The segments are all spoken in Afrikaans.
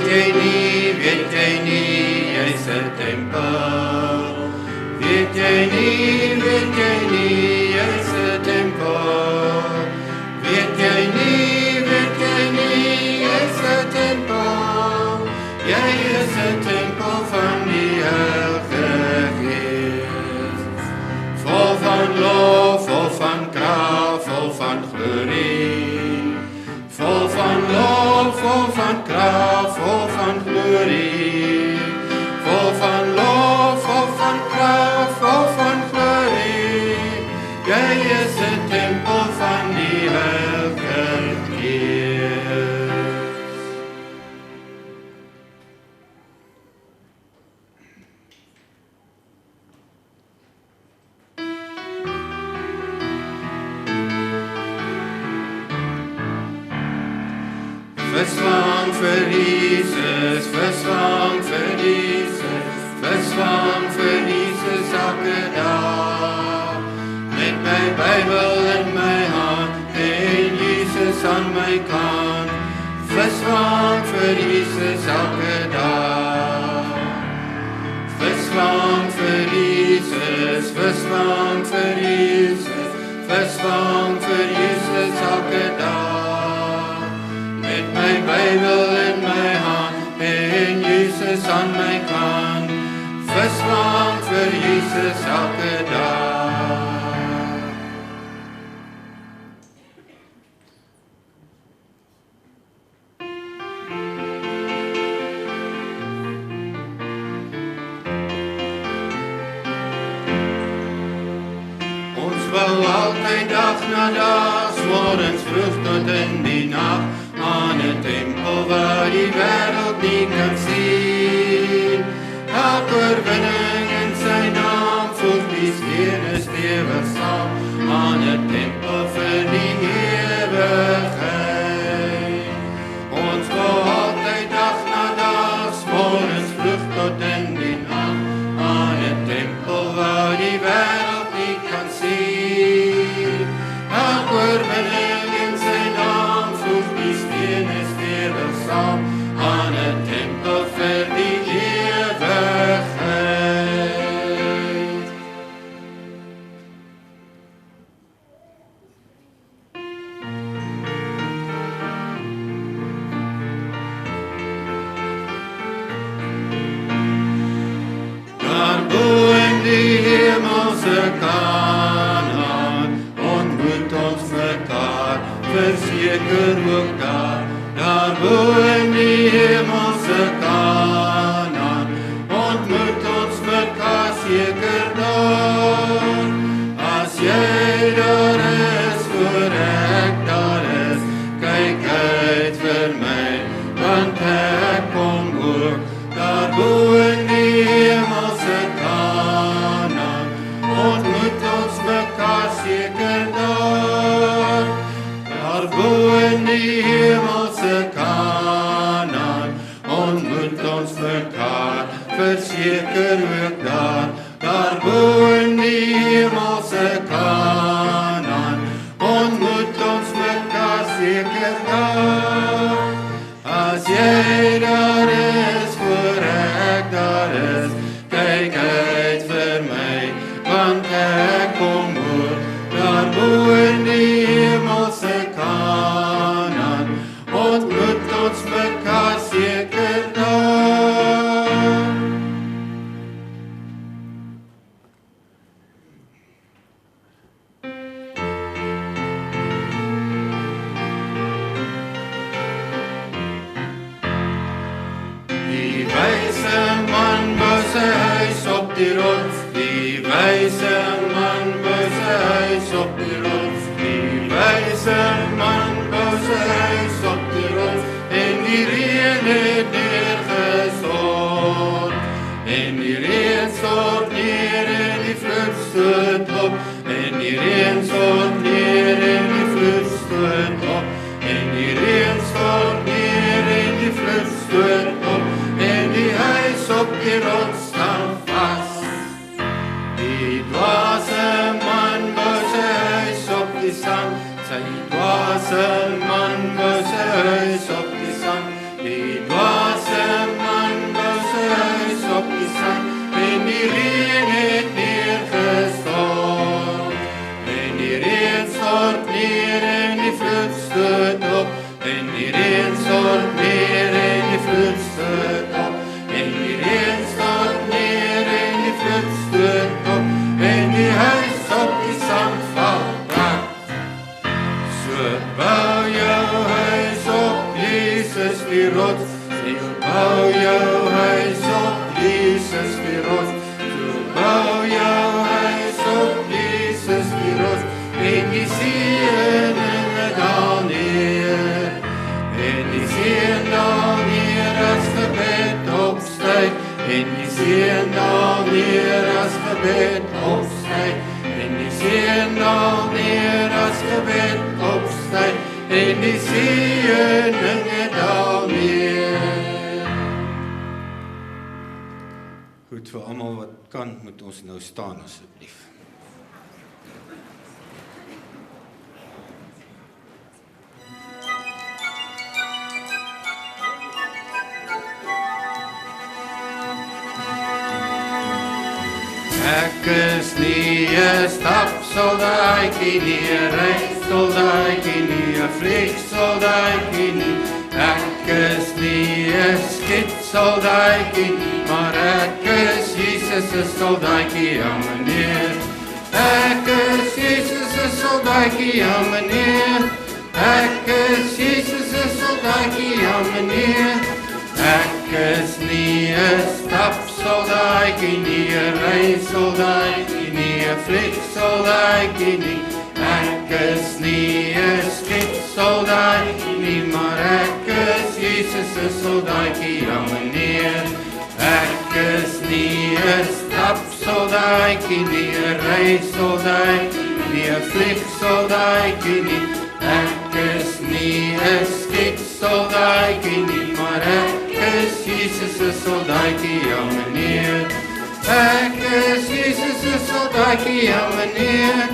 weet jy nie, jy's 'n tempel. Weet jy nie, jy's 'n tempel. Weet jy nie, jy's 'n tempel. Jy is 'n tempel van die Heilige Gees. Vol van lof, vol van krag, vol van glorie. Vol van lof, vol van krag, vol van glorie. Vol van lof, vol van krag, vol van glorie. Jy is 'n tempel van die Heilige Gees. Verslang vir Jesus, verslang vir Jesus, verslang vir Jesus elke dag. Met my Bybel in my hand en Jesus aan my kant. Verslang vir Jesus elke dag. Verslang vir Jesus, verslang vir Jesus, verslang vir Jesus elke dag. Met my Bybel in my hand en Jesus aan my kant. Verslang vir Jesus elke dag. Ons wil altyd dag na dag, morgens vroeg tot in die nag, aan 'n tempel waar die wêreld nie kan sien. Elke oorwinning in sy naam voeg die stene stewig saam, aan 'n tempel vir die ewigheid. Ons wil altyd dag na dag, morgens vroeg tot in die nag, aan 'n tempel waar die wêreld nie kan sien. Elke oorwinning in sy naam voeg die stene stewig saam, aan 'n tempel vir die ewigheid. Daar bo in die hemelse Kanaan ontmoet ons mekaar, verseker ook daar. Daar bo in die hemelse Kanaan ontmoet ons mekaar seker daar. As jy daar is, voor ek daar is, kyk uit vir my, want ek kom ook. Daar bo in die hemelse Kanaan ontmoet ons mekaar seker daar. Daar bo in die hemelse Kanaan ontmoet ons mekaar, verseker ook daar. Daar bo in die hemelse Kanaan ontmoet ons mekaar seker daar. As jy daar is, voor ek daar is, kyk uit vir my, want ek kom ook. Daar bo in die hemelse Kanaan ontmoet ons mekaar seker daar. Die wyse man bou sy huis op die rots, die wyse man bou sy huis op die rots, die wyse man bou sy huis op die rots, en die reën het neergestort, en die reën stort neer en die vloed stoot op, en die reën stort neer en die vloed stoot op, en die reën stort neer en die vloed stoot op, en die huis op die rots staan vas. Die dwaase man bou sy huis op die sand, sy dwaase man bou sy huis op die sand, die dwaase die reën het neergestort. En die reën stort neer en die vloed stoot op. En die reën stort neer en die vloed stoot op. En die reën stort neer en die vloed stoot op. En die huis op die sand val plat. So bou jou huis op Jesus die rots. So bou jou huis op Jesus die rots. So bou jou huis op Jesus die rots. En die seëninge daal neer. En die seën daal neer as gebed opstyg. En die seën daal neer as gebed opstyg. En die seën daal neer as gebed opstyg. En die seëninge daal neer. Goed, vir almal wat kan, moet ons nou staan asseblief. Ek is nie 'n stapsoldaatjie nie, 'n reissoldaatjie nie, 'n vliegsoldaatjie nie. Ek is nie 'n skietsoldaatjie nie, maar ek is Jesus se soldaatjie, ja meneer. Ek is Jesus se soldaatjie, ja meneer. Ek is Jesus se soldaatjie, ja meneer. Ek is nie 'n stapsoldaatjie nie, 'n reissoldaatjie nie, 'n vliegsoldaatjie nie. Ek is nie 'n skietsoldaatjie nie, maar ek is Jesus se soldaatjie, ja meneer. Ek is nie 'n stapsoldaatjie nie, 'n reissoldaatjie nie, 'n vliegsoldaatjie nie. Ek is nie 'n skietsoldaatjie nie, maar ek is Jesus se soldaatjie, ja meneer. Ek is Jesus se soldaatjie, ja meneer.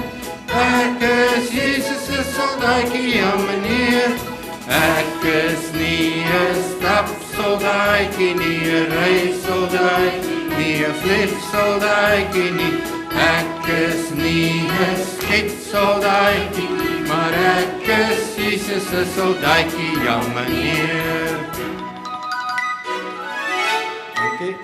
Ek is Jesus se soldaatjie, ja meneer. Ek is nie 'n stapsoldaatjie nie, 'n reissoldaatjie nie, 'n vliegsoldaatjie nie. Ek is nie 'n skietsoldaatjie nie, maar ek is Jesus se soldaatjie, ja meneer. Okay.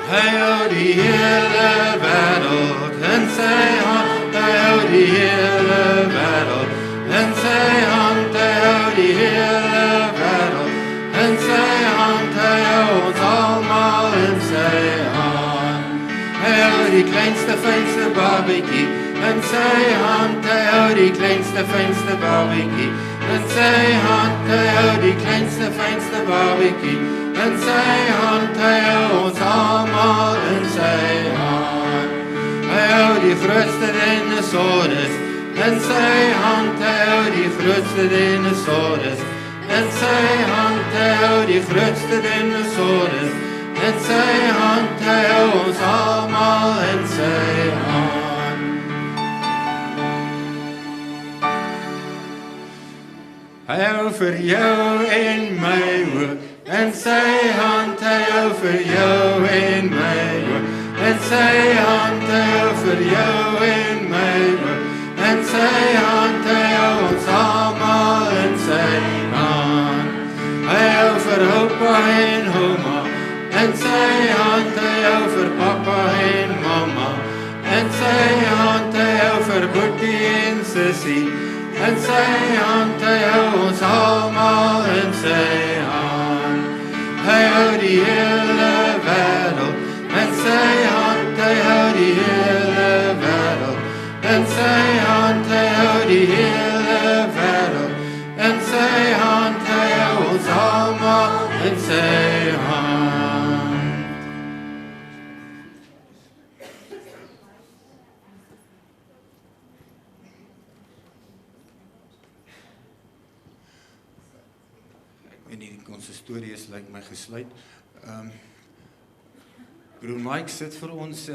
Hy hou die hele wêreld in sy hand, hy hou die hele wêreld in sy hand, hy hou die hele wêreld in sy hand, hy hou ons almal in sy hand. Hy hou die kleinste, fynste babietjie in sy hand, hy hou die kleinste, fynste babietjie in sy hand, hy hou die kleinste, fynste babietjie in sy hand, hy hou ons almal in sy hand. Hy hou die grootste dinosaurus in sy hand, hy hou die grootste dinosaurus in sy hand, hy hou die grootste dinosaurus in sy hand, hy hou ons almal in sy hand. Hy hou vir jou en my ook in sy hand, hy hou vir jou en my ook in sy hand, hy hou vir jou en my ook in sy hand, hy hou ons almal in sy hand. Hy hou vir oupa en ouma in sy hand, hy hou vir papa en mamma in sy hand, hy hou vir boetie en sussie in sy hand, hy hou ons almal in sy hand. Hy hou die hele wêreld in sy hand, hy hou die hele wêreld in sy hand, hy hou die hele wêreld in sy hand, hy hou ons almal in sy hand. en die konsistorie is lyk my gesluit. Broer Mike sit vir ons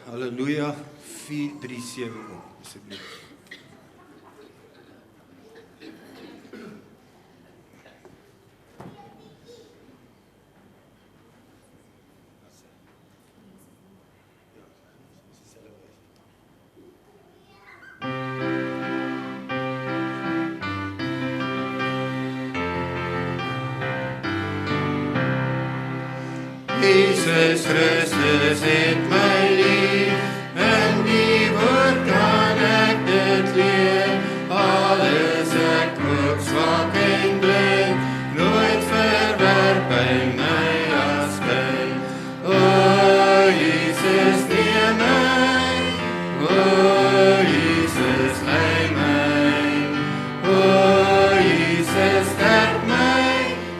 Halleluja 437 op, asseblief. Jesus Christus het my lief, in die woord kan ek dit leer, al is ek ook swak en blind, nooit verwerp by my as kind. O Jesus neem my, o Jesus lei my, o Jesus sterk my,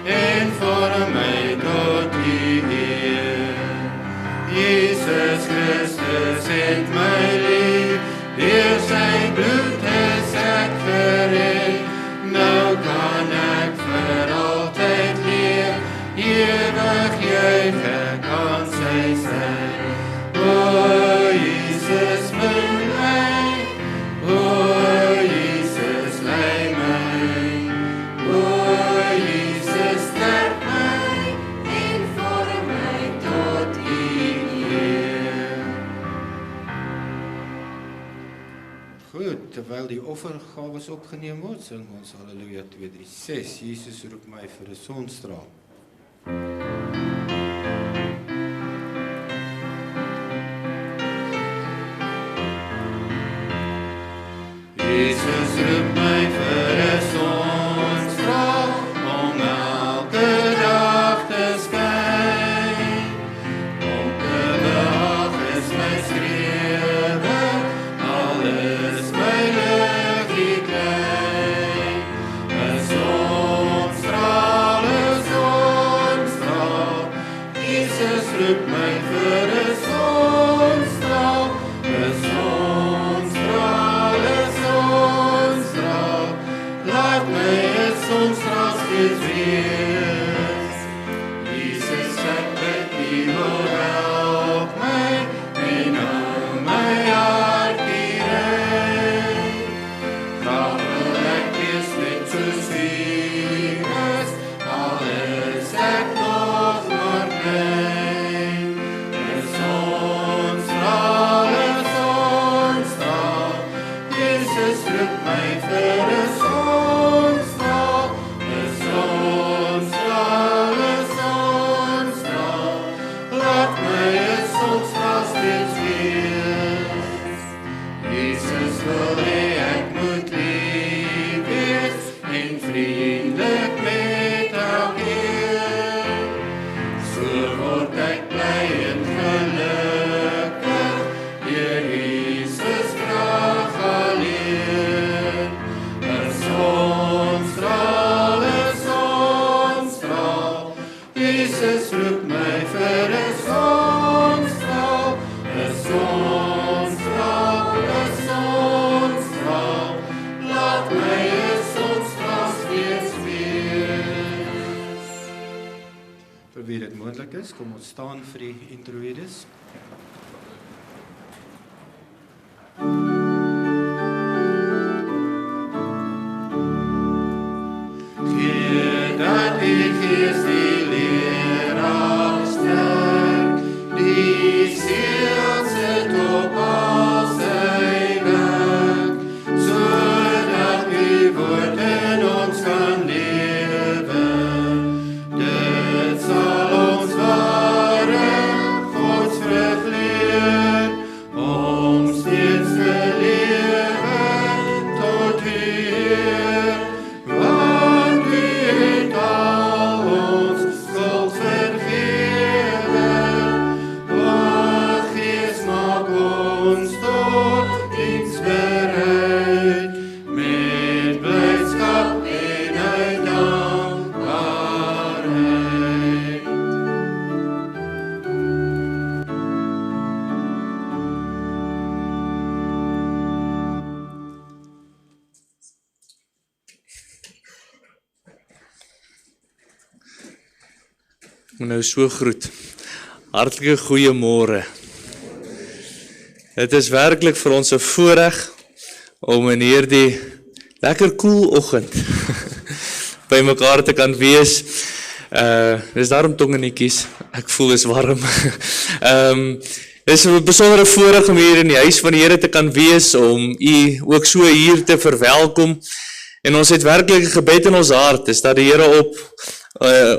en vorm my tot die Heer. Jesus Christus het my lief, deur sy bloed is ek gered, nou kan ek vir altyd leef, ewig juig ek aan sy sy. O Jesus min my, o Jesus lei my, o Jesus sterk my, en vorm my tot die Heer. Goed, terwyl die offergawes opgeneem word, sing ons Halleluja 236. Jesus roep my vir 'n sonstraal. Jesus roep my vir 'n sonstraal, om elke dag te skyn. Om te behaag is my skrewe, al is my liggie klein. 'n sonstraal, Jesus roep my vir 'n sonstraal, 'n sonstraal, 'n sonstraal. Laat my 'n sonstraal steeds wees. Jesus ek bid U wil help my, en hou my hartjie rein. Graag wil ek wees net soos U is, al is ek nog maar klein. 'n sonstraal, Jesus roep my vir 'n sonstraal, 'n sonstraal, 'n sonstraal. Laat my 'n sonstraal steeds wees. Jesus wil hê ek moet lief wees, en vriendelik met elkeen. So word ek bly en gelukkig, deur Jesus krag alleen. 'n sonstraal, Jesus roep my vir 'n sonstraal, 'n sonstraal, 'n sonstraal. Laat my 'n sonstraal steeds wees. Vir wie dit moontlik is, kom ons staan vir die introïdes. Gee dat die Gees die leraar sterk, die siel sit op al sy werk, sodat die woord in ons kan lewe. Dit sal ons ware godsvrug leer, om steeds te lewe tot U Heer, want U het al ons Nou so groet. Hartlike goeiemôre. Dit is werklik vir ons 'n voorreg om in hierdie lekker koel oggend by mekaar te kan wees. Dis daarom tongenietjies. Ek voel is warm. Dis 'n besondere voorreg om hier in die huis van die Here te kan wees, om u ook so hier te verwelkom. En ons het werklik 'n gebed in ons hart, is dat die Here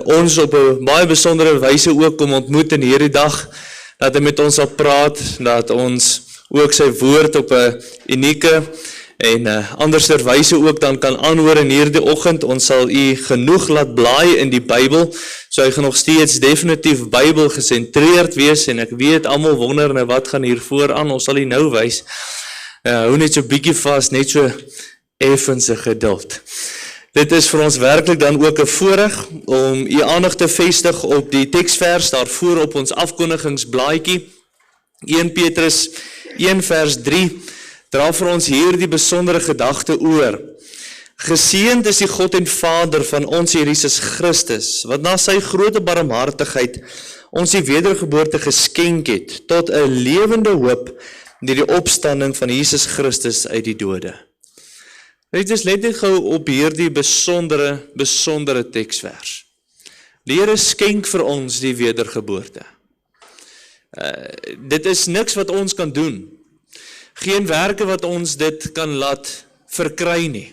ons op 'n baie besondere wyse ook kom ontmoet in hierdie dag, dat hy met ons sal praat, dat ons ook sy woord op 'n unieke en anderster wyse ook dan kan aanhoor in hierdie oggend. Ons sal u genoeg laat blaai in die Bybel, so hy gaan nog steeds definitief Bybel gesentreerd wees, en ek weet almal wonder nou wat gaan hier vooraan, ons sal u nou wys. Hou net so bietjie vas, net so effense geduld. Dit is vir ons werklik dan ook 'n voorreg om u aandag te vestig op die teksvers daarvoor op ons afkondigingsblaadjie. 1 Petrus 1 vers 3 dra vir ons hier die besondere gedagte oor. Geseënd is die God en Vader van ons Here Jesus Christus, wat na sy groote barmhartigheid ons die wedergeboorte geskenk het tot 'n lewende hoop deur die opstanding van Jesus Christus uit die dode. Dit is net gou op hierdie besondere teksvers. Die Here skenk vir ons die wedergeboorte. Dit is niks wat ons kan doen. Geen werke wat ons dit kan laat verkry nie.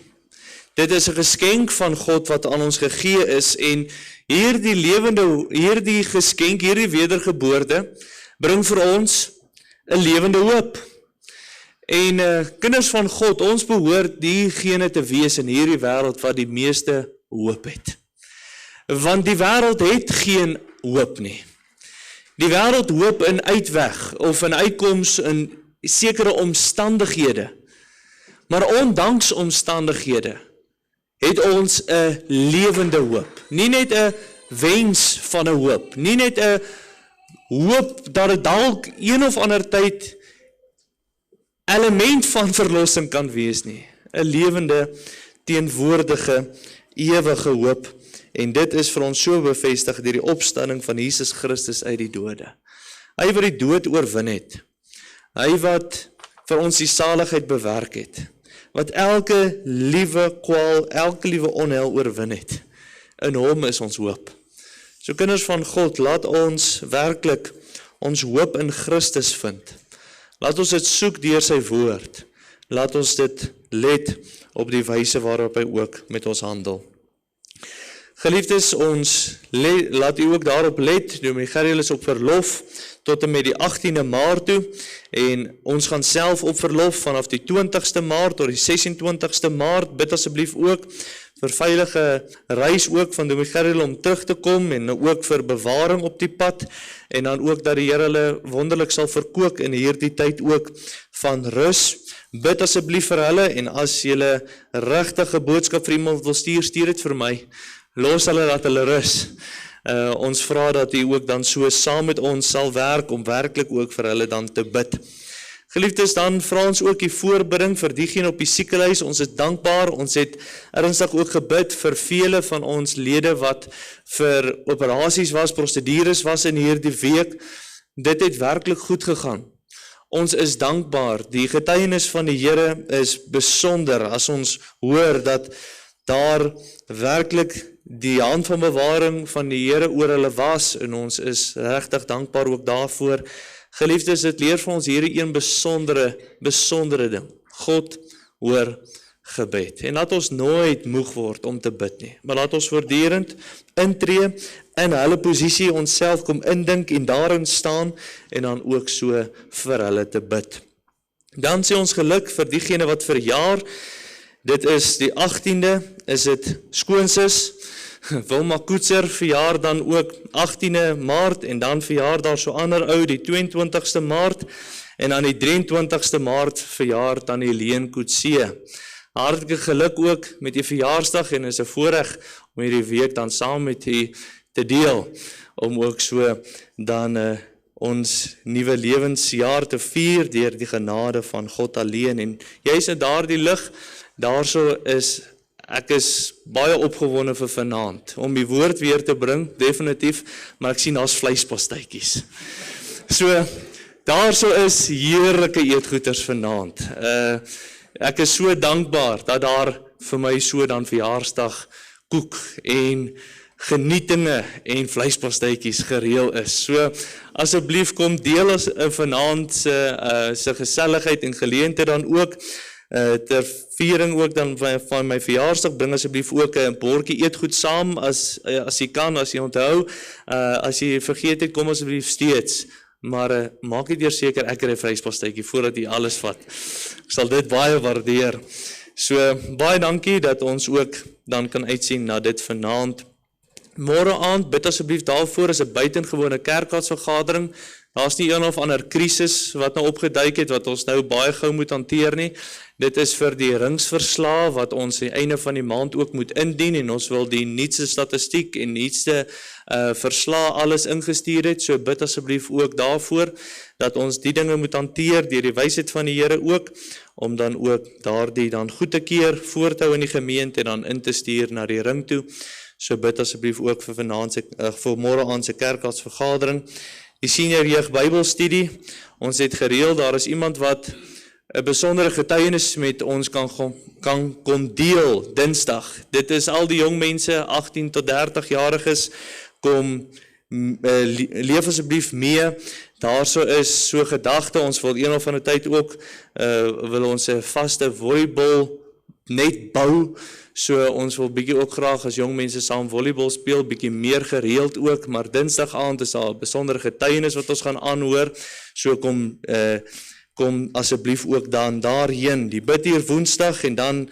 Dit is 'n geskenk van God wat aan ons gegee is, en hierdie geskenk, hierdie wedergeboorte, bring vir ons 'n lewende hoop. En kinders van God, ons behoort diegene te wees in hierdie wêreld wat die meeste hoop het. Want die wêreld het geen hoop nie. Die wêreld hoop in uitweg of in uitkoms in sekere omstandighede. Maar ondanks omstandighede het ons 'n lewende hoop. Nie net 'n wens van 'n hoop, nie net 'n hoop dat dit dalk een of ander tyd element van verlossing kan wees nie. 'n Lewende, teenwoordige, ewige hoop. En dit is vir ons so bevestig deur die opstanding van Jesus Christus uit die dode. Hy wat die dood oorwin het. Hy wat vir ons die saligheid bewerk het. Wat elke liewe kwaal, elke liewe onheil oorwin het. In hom is ons hoop. So kinders van God, laat ons werklik ons hoop in Christus vind. Laat ons dit soek deur sy woord. Laat ons dit let op die wyse waarop hy ook met ons handel. Geliefdes, laat u ook daarop let. Dominee Gerriel is op verlof tot en met die 18de Maart toe, en ons gaan self op verlof vanaf die 20ste Maart tot die 26ste Maart. Bid asseblief ook vir veilige reis ook van Dominee Gerriel om terug te kom, en ook vir bewaring op die pad, en dan ook dat die Here hulle wonderlik sal verkoop in hierdie tyd ook van rus. Bid asseblief vir hulle, en as julle regtige boodskap vir iemand wil stuur dit vir my. Los hulle dat hulle rus. Ons vra dat u ook dan so saam met ons sal werk, om werklik ook vir hulle dan te bid. Geliefdes, dan vra ons ook die voorbidding vir diegene op die siekenhuis. Ons is dankbaar, ons het ernstig ook gebid vir vele van ons lede wat vir operasies was, prosedures was in hierdie week. Dit het werklik goed gegaan. Ons is dankbaar, die getuienis van die Here is besonder, as ons hoor dat daar werklik die hand van bewaring van die Here oor hulle was, en ons is regtig dankbaar ook daarvoor. Geliefdes, dit leer vir ons hierdie een besondere ding. God hoor gebed. En laat ons nooit moeg word om te bid nie, maar laat ons voortdurend intree in hulle posisie, onsself kom indink en daarin staan, en dan ook so vir hulle te bid. Dan sê ons geluk vir diegene wat verjaar. Dit is die 18de, is dit skoonsis, Wilma Koetser verjaar dan ook 18de Maart, en dan verjaar daar so ander ou die 22ste Maart, en aan die 23ste Maart verjaar dan Helene Koetsee. Hartlike geluk ook met die verjaarsdag, en is 'n voorreg om hierdie week dan saam met u te deel, om ook so dan ons nuwe lewensjaar te vier deur die genade van God alleen. En jy's in daardie lig, daarso is ek is baie opgewonde vir vanaand, om die woord weer te bring, definitief, maar ek sien daar's vleispastytjies. So, daarso is heerlike eetgoeders vanaand. Ek is so dankbaar dat daar vir my so dan verjaarsdag koek en genietinge en vleispastytjies gereël is. So, asseblief kom deel as vanaand se geselligheid en geleentheid dan ook, ter viering ook dan van my verjaarsdag, bring asseblief ook 'n bordjie eetgoed saam, as jy kan, as jy onthou, as jy vergeet het, kom asseblief steeds, maar maak net eers seker ek kry 'n vleispastytjie voordat jy alles vat. Ek sal dit baie waardeer. So, baie dankie dat ons ook dan kan uitsien na dit vanaand. Môre aand, bid asseblief daarvoor, is 'n buitengewone kerkraadsvergadering. Daar's nie een of ander krisis wat nou opgeduik het, wat ons nou baie gou moet hanteer nie. Dit is vir die ringsverslae, wat ons aan die einde van die maand ook moet indien, en ons wil die nuutste statistiek en nuutste verslae alles ingestuur het, so bid asseblief ook daarvoor, dat ons die dinge moet hanteer, deur die wysheid van die Here ook, om dan ook daardie dan goed te keer, voorthou in die gemeente, en dan in te stuur na die ring toe. So bid asseblief ook vir môre aand se kerkraadsvergadering. Die senior jeug Bybelstudie, ons het gereël, daar is iemand wat 'n besondere getuienis met ons kon deel, Dinsdag. Dit is al die jong mense, 18 tot 30 jariges, kom leef asseblief mee. Daarso is so gedagte, ons wil een of ander tyd ook, wil ons 'n vaste volleybal net bou, so ons wil bietjie ook graag as jong mense saam volleybal speel, bietjie meer gereeld ook, maar Dinsdag aand is daar 'n besondere getuienis wat ons gaan aanhoor, so kom asseblief ook dan daarheen, die bid hier Woensdag, en dan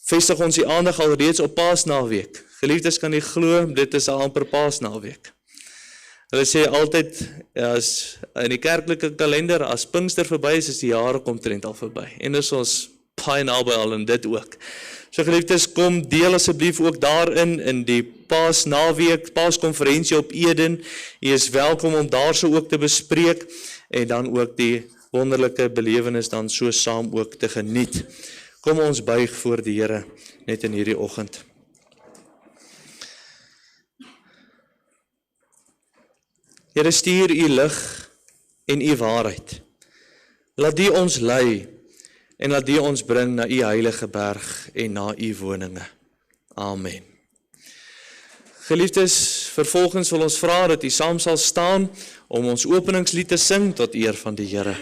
vestig ons die aandag al reeds op Paasnaweek. Geliefdes, kan jy glo, dit is al amper Paasnaweek. Hulle sê altyd, as in die kerklike kalender, as Pinkster verby is die jare omtrent al verby, en is ons baie naby al in dit ook. So geliefdes, kom deel asseblief ook daarin, in die Paasnaweek, Paaskonferensie op Eden. Jy is welkom om daarso ook te bespreek, en dan ook die wonderlike belewenis dan so saam ook te geniet. Kom ons buig voor die Here, net in hierdie oggend. Here, stuur u lig en u waarheid. Laat die ons lei, en laat die ons bring na u heilige berg en na u woninge. Amen. Geliefdes, vervolgens wil ons vra dat u saam sal staan om ons openingslied te sing tot eer van die Here.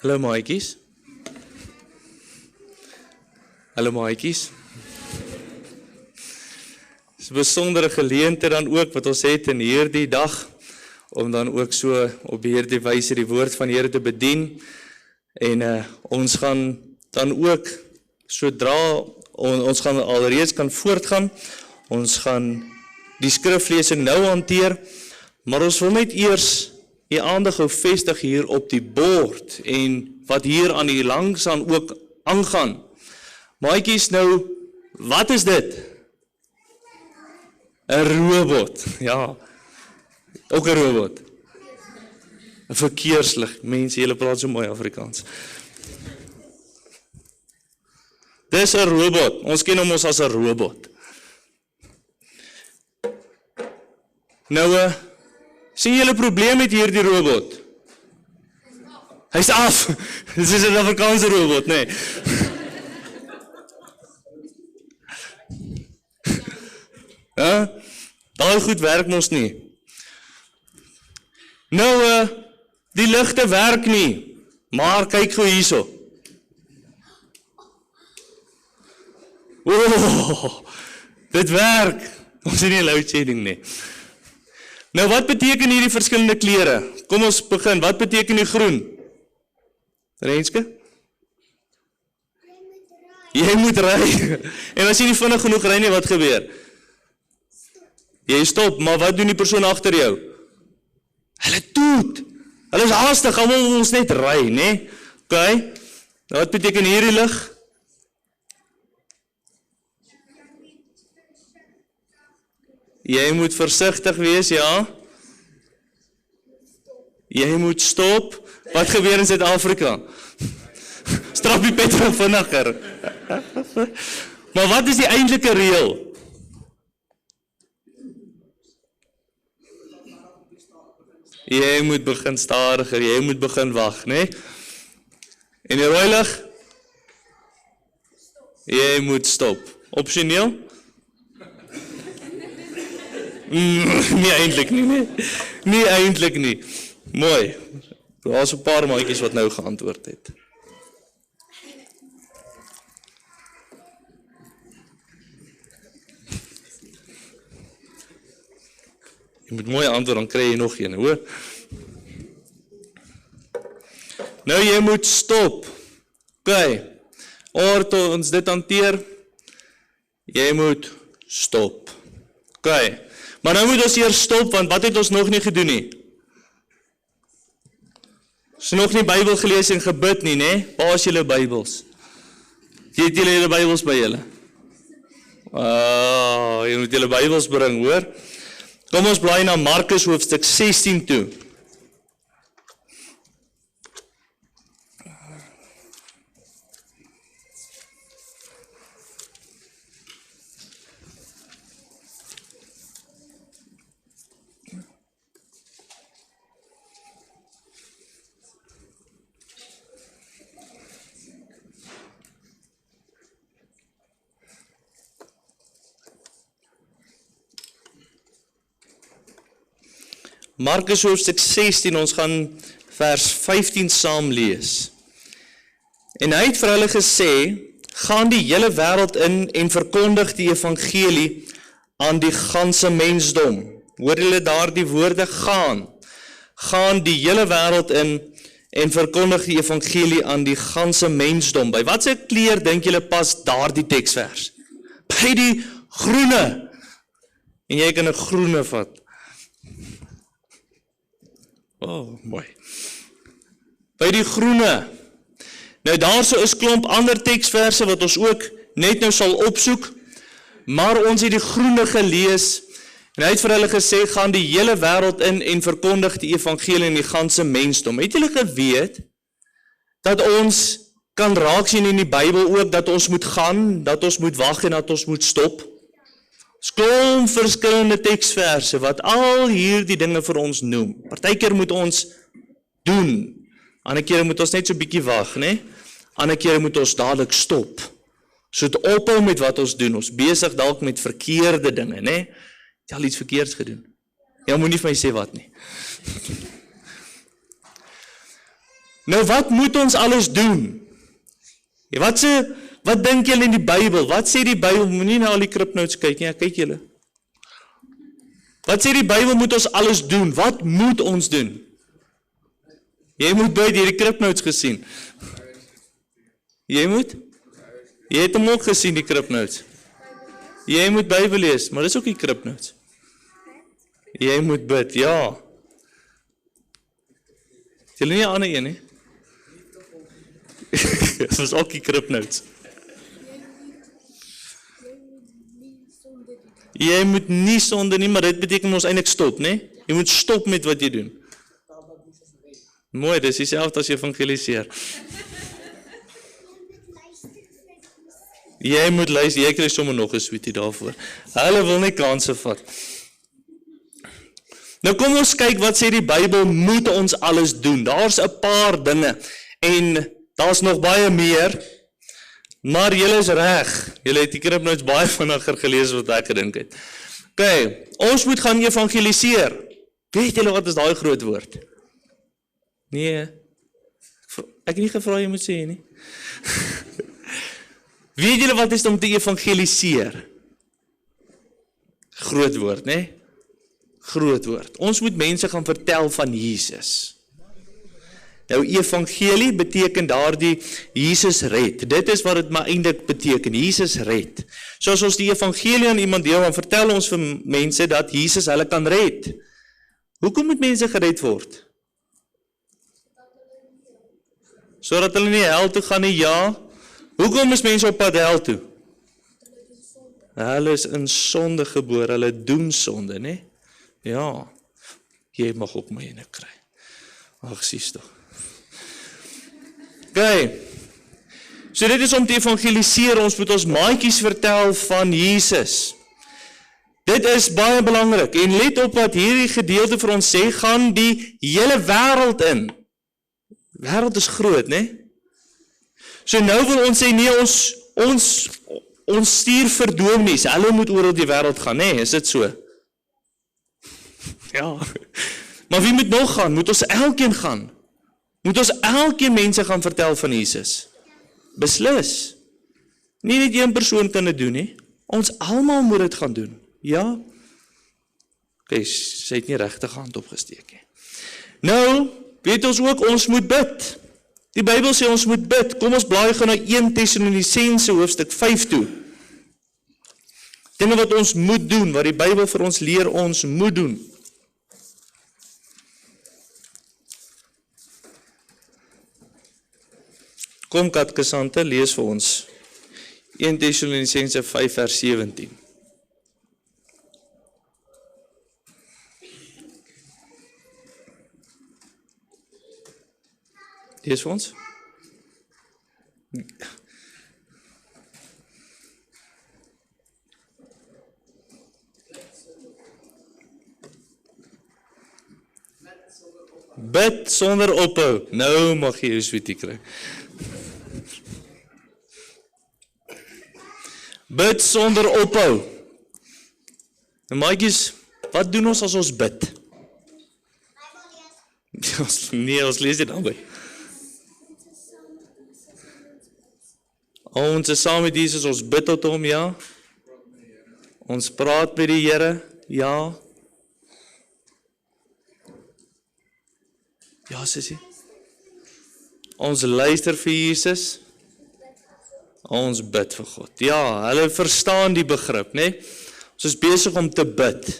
Hallo maatjies. Hallo maatjies. Dis 'n besondere geleentheid dan ook wat ons het in hierdie dag, om dan ook so op hierdie wyse die woord van die Here te bedien. En ons gaan dan ook, sodra ons gaan alreeds kan voortgaan, ons gaan die skriflesing nou hanteer, maar ons wil net eers die aandag gou vestig hier op die bord, en wat hier aan die langs aan ook aangaan. Maatjies, nou, wat is dit? 'n robot, ja, ook 'n robot. 'n verkeerslig, mense, julle praat so mooi Afrikaans. Dis 'n robot, ons ken hom as 'n robot. Nou, sien julle probleem met hierdie robot? Hy's af. Dit is 'n Afrikaanse robot, nee. Daai goed werk mos nie. Nou, die ligte werk nie. Maar kyk gou hierso. Dit werk. Ons het nie load shedding nie. Nou, wat beteken hierdie verskillende kleure? Kom ons begin. Wat beteken die groen? Renske? Jy moet ry. En as jy nie vinnig genoeg ry nie, wat gebeur? Jy stop, maar wat doen die persoon agter jou? Hulle toet. Hulle is haastig, hulle wil ons net ry, né? Okay. Nou, wat beteken hierdie lig? Jy moet versigtig wees, ja. Jy moet stop. Wat gebeur in Suid-Afrika? Straf die petrol vinniger. Maar wat is die eintlike reël? Jy moet begin stadiger, jy moet begin wag, né? En die rooi lig? Jy moet stop. Opsioneel? Nie eintlik nie, nee. Nie eintlik nie. Mooi. Daar is 'n paar maatjies wat nou geantwoord het. Jy moet mooi antwoord, dan kry jy nog een, hoor. Nou, jy moet stop. Okay. Oor ons dit hanteer, jy moet stop. Okay. Maar nou moet ons eers stop, want wat het ons nog nie gedoen nie? Ons het nog nie Bybel gelees en gebid nie, né? Waar is julle Bybels? Jy het julle Bybels by julle? Jy moet julle Bybels bring, hoor? Kom ons blaai na Markus hoofstuk 16 toe. Markus hoofstuk 16, ons gaan vers 15 saam lees. En hy het vir hulle gesê, gaan die hele wêreld in en verkondig die evangelie aan die ganse mensdom. Hoor julle daar die woorde gaan? Gaan die hele wêreld in en verkondig die evangelie aan die ganse mensdom. By watse kleur dink julle pas daardie teksvers? By die groene. En jy kan 'n groene vat. Mooi. By die groene. Nou daarso is klomp ander teksverse wat ons ook net nou sal opsoek, maar ons het die groene gelees, en hy het vir hulle gesê, gaan die hele wêreld in en verkondig die evangelie in die ganse mensdom. Het julle geweet, dat ons kan raak sien in die Bybel ook, dat ons moet gaan, dat ons moet wag en dat ons moet stop? Klomp verskillende teksverse wat al hierdie dinge vir ons noem. Partykeer moet ons doen, ander keer moet ons net so bietjie wag, né? Ander keer moet ons dadelik stop. So het ophou met wat ons doen. Ons besig dalk met verkeerde dinge, né? Jy al iets verkeerds gedoen. Jy moet nie vir my sê wat nie. Nou wat moet ons alles doen? Wat dink julle in die Bybel? Wat sê die Bybel? Moenie na al die kripnotes kyk nie, kyk julle. Wat sê die Bybel moet ons alles doen? Wat moet ons doen? Jy moet by hierdie kripnotes gesien. Jy het hom ook gesien, die kripnotes. Jy moet Bybel lees, maar dis ook die kripnotes. Jy moet bid, ja. Julle nie 'n ander een nie? Dit was ook die kripnotes. Jy moet nie sonde nie, maar dit beteken ons eintlik stop, né? Jy moet stop met wat jy doen. Mooi, dis dieselfde as evangeliseer. Jy moet luister, jy kry sommer nog 'n sweetie daarvoor. Hulle wil nie kanse vat. Nou kom ons kyk wat sê die Bybel moet ons alles doen. Daar's 'n paar dinge en daar's nog baie meer. Maar julle is reg. Julle het die Knipnotes baie vinniger gelees wat ek gedink het. OK, ons moet gaan evangeliseer. Weet julle wat is daai groot woord? Nee. Ek het nie gevra jy moet sê nie. Weet julle wat is om te evangeliseer? Groot woord, né? Groot woord. Ons moet mense gaan vertel van Jesus. Nou evangelie beteken daardie Jesus red. Dit is wat dit maar eintlik beteken, Jesus red. So as ons die evangelie aan iemand deel, dan vertel ons vir mense dat Jesus hulle kan red. Hoekom moet mense gered word? Sodat hulle nie hel toe gaan nie, ja. Hoekom is mense op pad hel toe? Hulle is in sonde gebore, hulle doen sonde, né? Ja. Jy mag op my ene kry. Ag, sies tog. OK. So dit is om te evangeliseer, ons moet ons maatjies vertel van Jesus. Dit is baie belangrik en let op wat hierdie gedeelte vir ons sê, gaan die hele wêreld in. Wêreld is groot, né? So nou wil ons sê nee, ons stuur vir dominees, hulle moet oor die wêreld gaan, né? Is dit so? Ja. Maar wie moet nog gaan? Moet ons elkeen gaan? Moet ons elkeen mense gaan vertel van Jesus? Beslis. Nie net een persoon kan dit doen nie. Ons almal moet dit gaan doen. Ja. OK, sy het nie regtig hand opgesteek nie. Nou, weet ons ook ons moet bid. Die Bybel sê ons moet bid. Kom ons blaai gou na 1 Tessalonisense hoofstuk 5 toe. Dinge wat ons moet doen, wat die Bybel vir ons leer ons moet doen. Kom katkesante, lees vir ons 1 Tessalonisense 5 vers 17. Lees vir ons. Bid sonder ophou. Nou mag jy jou sweetie kry. Bid sonder ophou. En maatjies, wat doen ons as ons bid? Nee, ons lees dit albei. Ons is saam met Jesus, ons bid tot hom, ja. Ons praat met die Here, ja. Ja, sissie. Ons luister vir Jesus. Ons bid vir God. Ja, hulle verstaan die begrip, né? Ons is besig om te bid.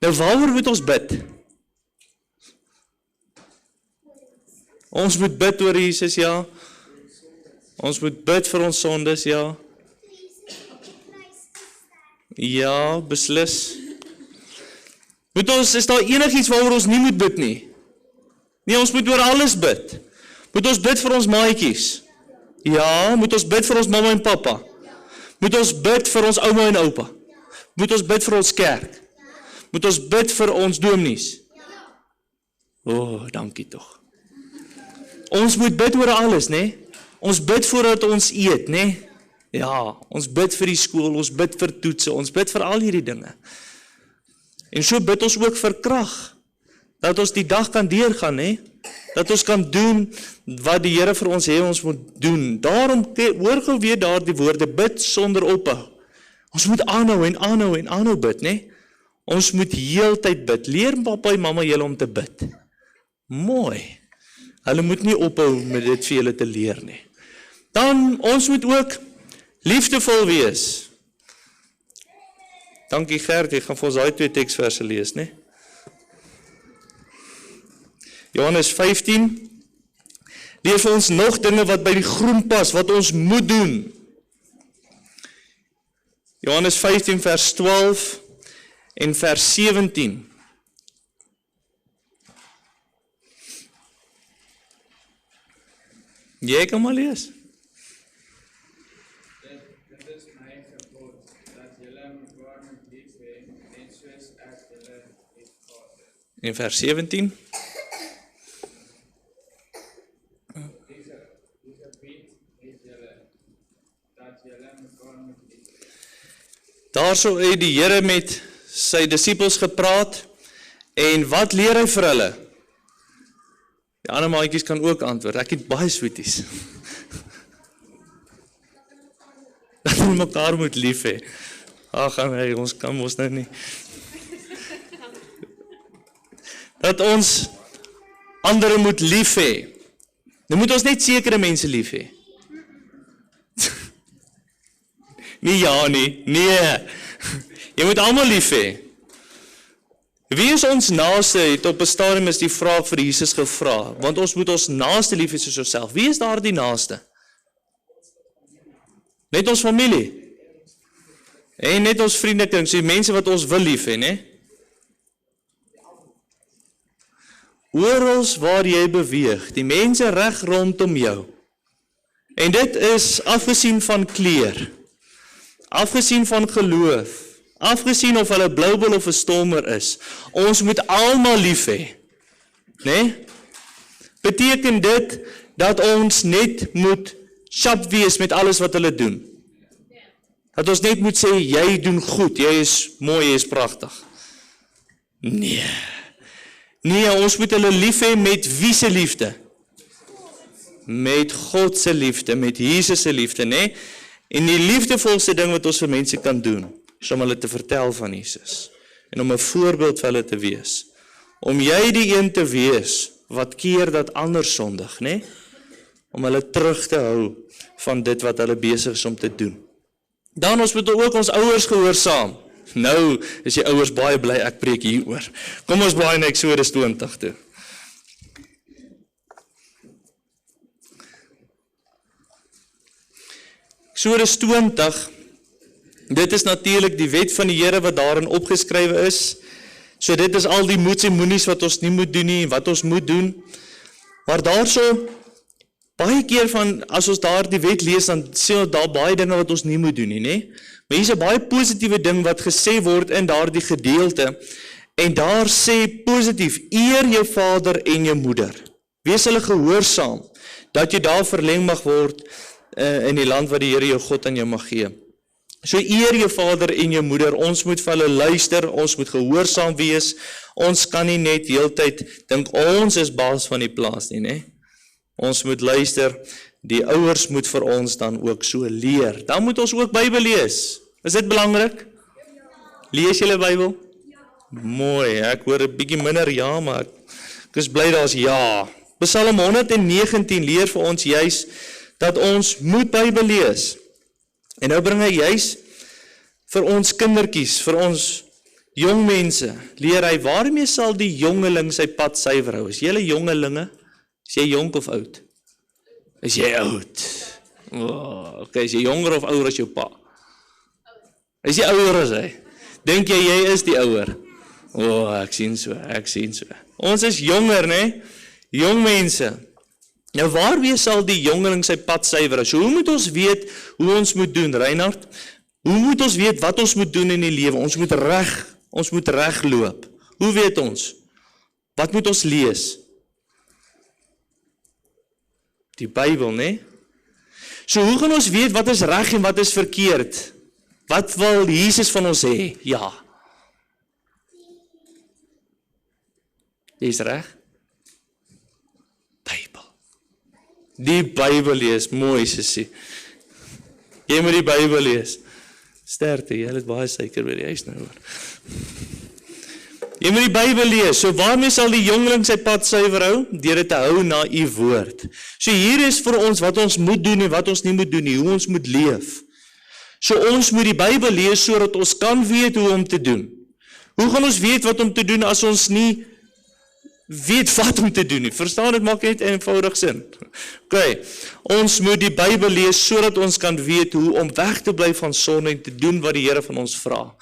Nou waaroor moet ons bid? Ons moet bid oor Jesus, ja. Ons moet bid vir ons sondes, ja. Ja, beslis. Is daar enigiets waaroor ons nie moet bid nie? Nee, ons moet oor alles bid. Moet ons bid vir ons maatjies? Ja, moet ons bid vir ons mamma en pappa? Moet ons bid vir ons ouma en oupa? Moet ons bid vir ons kerk? Moet ons bid vir ons dominees? Dankie tog. Ons moet bid oor alles, né? Ons bid voordat ons eet, né? Ja, ons bid vir die skool, ons bid vir toetse, ons bid vir al hierdie dinge. En so bid ons ook vir krag, dat ons die dag kan deurgaan, né? Dat ons kan doen wat die Here vir ons sê ons moet doen. Daarom hoor gou weer daardie woorde, bid sonder ophou. Ons moet aanhou en aanhou en aanhou bid, né? Ons moet heeltyd bid. Leer pappa en mamma julle om te bid. Mooi. Hulle moet nie ophou met dit vir julle te leer nie. Dan, ons moet ook liefdevol wees. Dankie Gert, jy gaan vir ons daai 2 teksverse lees, né? Johannes 15, leer vir ons nog dinge wat by die groen pas, wat ons moet doen. Johannes 15 vers 12 en vers 17. Jy kan maar lees. Dit is my gebod, dat julle mekaar moet lief hê, net soos ek julle liefgehad het. En vers 17. Daarso het die Here met sy disippels gepraat, en wat leer hy vir hulle? Die ander maatjies kan ook antwoord, ek het baie sweeties. Dat ons mekaar moet lief hê. Ag, ons kan mos nou nie. Dat ons ander moet lief hê. Nou moet ons net sekere mense lief hê. Nee, ja, nee. Jy moet almal lief hê. Wie is ons naaste? Het op 'n stadium is die vraag vir Jesus gevra, want ons moet ons naaste lief hê soos onsself. Wie is daar die naaste? Net ons familie. En net ons vriendekring, so die mense wat ons wil lief hê, né? Oral waar jy beweeg, die mense reg rondom jou. En dit is afgesien van kleur, afgesien van geloof, afgesien of hulle bloubol of 'n stolmer is. Ons moet almal lief hê. Né? Beteken dit dat ons net moet sharp wees met alles wat hulle doen? Dat ons net moet sê, jy doen goed, jy is mooi, jy is pragtig. Nee, ons moet hulle lief hê met wie se liefde? Met God se liefde, met Jesus se liefde, né? En die liefdevolste ding wat ons vir mense kan doen, is om hulle te vertel van Jesus. En om 'n voorbeeld vir hulle te wees. Om jy die een te wees, wat keer dat ander sondig, né? Om hulle terug te hou van dit wat hulle besig is om te doen. Dan ons moet ook ons ouers gehoorsaam. Nou is die ouers baie bly ek preek hieroor. Kom ons blaai na Eksodus 20 toe. Eksodus 20, dit is natuurlik die wet van die Here wat daarin opgeskrywe is. So dit is al die moets en moenies wat ons nie moet doen nie, wat ons moet doen. Maar daarso baie keer van, as ons daar die wet lees, dan sê ons daar baie dinge wat ons nie moet doen nie, né? Maar hier is 'n baie positiewe ding wat gesê word in daardie gedeelte. En daar sê positief, eer jou vader en jou moeder. Wees hulle gehoorsaam, dat jy daar verleng mag word in die land wat die Here jou God aan jou mag gee. So eer jou vader en jou moeder, ons moet vir hulle luister, ons moet gehoorsaam wees, ons kan nie net heeltyd dink ons is baas van die plaas nie, né? Ons moet luister, die ouers moet vir ons dan ook so leer. Dan moet ons ook Bybel lees. Is dit belangrik? Lees julle Bybel? Mooi, ek hoor 'n bietjie minder ja, maar ek is bly daar's ja. Psalm 119 leer vir ons juis dat ons moet Bybel lees. En nou bring hy juis vir ons kindertjies, vir ons jong mense, leer hy, waarmee sal die jongeling sy pad suiwer hou? Is julle jongelinge? Is jy jonk of oud? Is jy oud? Okay, is jy jonger of ouer as jou pa? Is jy ouer as hy? Dink jy is die ouer? Ek sien so. Ons is jonger, né? Jong mense. Nou waarmee sal die jongeling sy pad suiwer? So hoe moet ons weet hoe ons moet doen, Reinhard? Hoe moet ons weet wat ons moet doen in die lewe? Ons moet reg loop. Hoe weet ons? Wat moet ons lees? Die Bybel, né? So hoe gaan ons weet wat is reg en wat is verkeerd? Wat wil Jesus van ons hê? Ja. Dis reg? Bybel. Die Bybel lees, mooi sussie. Jy moet die Bybel lees. Sterkte, jy het baie suiker by die huis nou hoor. Jy moet die Bybel lees. So waarmee sal die jongeling sy pad suiwer hou? Deur dit te hou na u woord. So hier is vir ons wat ons moet doen en wat ons nie moet doen nie, hoe ons moet leef. So ons moet die Bybel lees sodat ons kan weet hoe om te doen. Hoe gaan ons weet wat om te doen as ons nie weet wat om te doen nie? Verstaan, dit maak net eenvoudig sin. Okay. Ons moet die Bybel lees sodat ons kan weet hoe om weg te bly van sonde en te doen wat die Here van ons vra.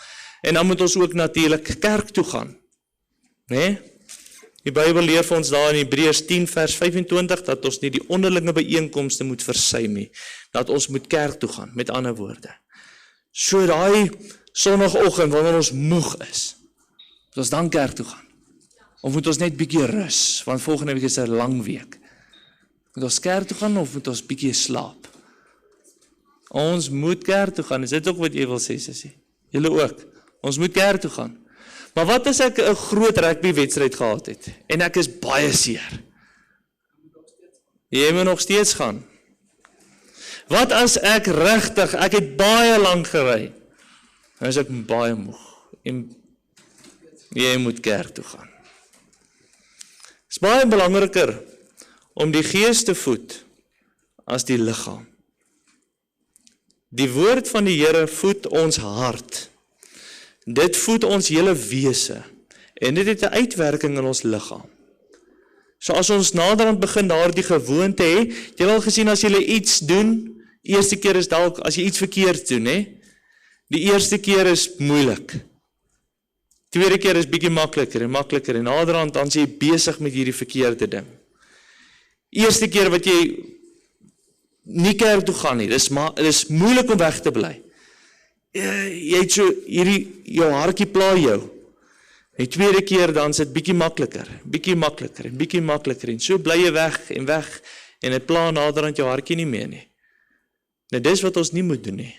En dan moet ons ook natuurlik kerk toe gaan. Nee? Die Bybel leer vir ons daar in Hebreërs 10 vers 25 dat ons nie die onderlinge byeenkomste moet versuim nie. Dat ons moet kerk toe gaan, met ander woorde. So daai sonnagoggend wanneer ons moeg is, dat ons dan kerk toe gaan. Of moet ons net bietjie rus, want volgende week is 'n lang week. Moet ons kerk toe gaan of moet ons bietjie slaap? Ons moet kerk toe gaan, is dit ook wat jy wil sê, sussie? Julle ook, ons moet kerk toe gaan. Maar wat as ek 'n groot rugbywedstryd gehad het, en ek is baie seer? Jy moet nog steeds gaan. Wat as ek regtig, ek het baie lank gery, dan is ek baie moeg, en jy moet kerk toe gaan. Het is baie belangriker om die gees te voed as die liggaam. Die woord van die Here voed ons hart. Dit voed ons hele wese en dit het 'n uitwerking in ons liggaam. So as ons naderhand begin daardie gewoonte hê, jy het al gesien as jy iets doen, eerste keer is dalk as jy iets verkeerd doen, hè? Die eerste keer is moeilik. Tweede keer is bietjie makliker en naderhand dan is jy besig met hierdie verkeerde ding. Eerste keer wat jy nie kerk toe gaan nie, dis moeilik om weg te bly. Jy het so jou hartjie pla jou. Die tweede keer dan is dit bietjie makliker en so bly jy weg en dit pla naderhand jou hartjie nie meer nie. Nou dis wat ons nie moet doen nie.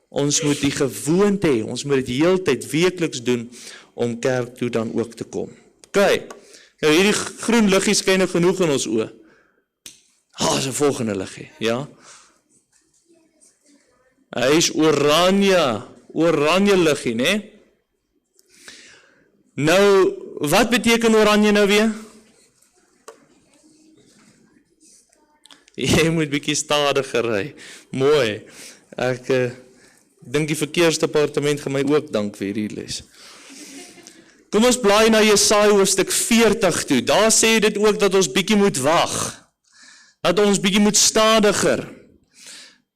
Ons moet die gewoonte hê, ons moet dit heeltyd weekliks doen om kerk toe dan ook te kom. OK. Nou hierdie groen liggie skyn nou genoeg in ons oë. Is 'n volgende liggie, ja. Hy is oranje liggie, né? Nou, wat beteken oranje nou weer? Jy moet bietjie stadiger ry. Mooi. Ek dink die verkeersdepartement gaan my ook dank vir hierdie les. Kom ons blaai na Jesaja hoofstuk 40 toe. Daar sê dit ook dat ons bietjie moet wag. Dat ons bietjie moet stadiger.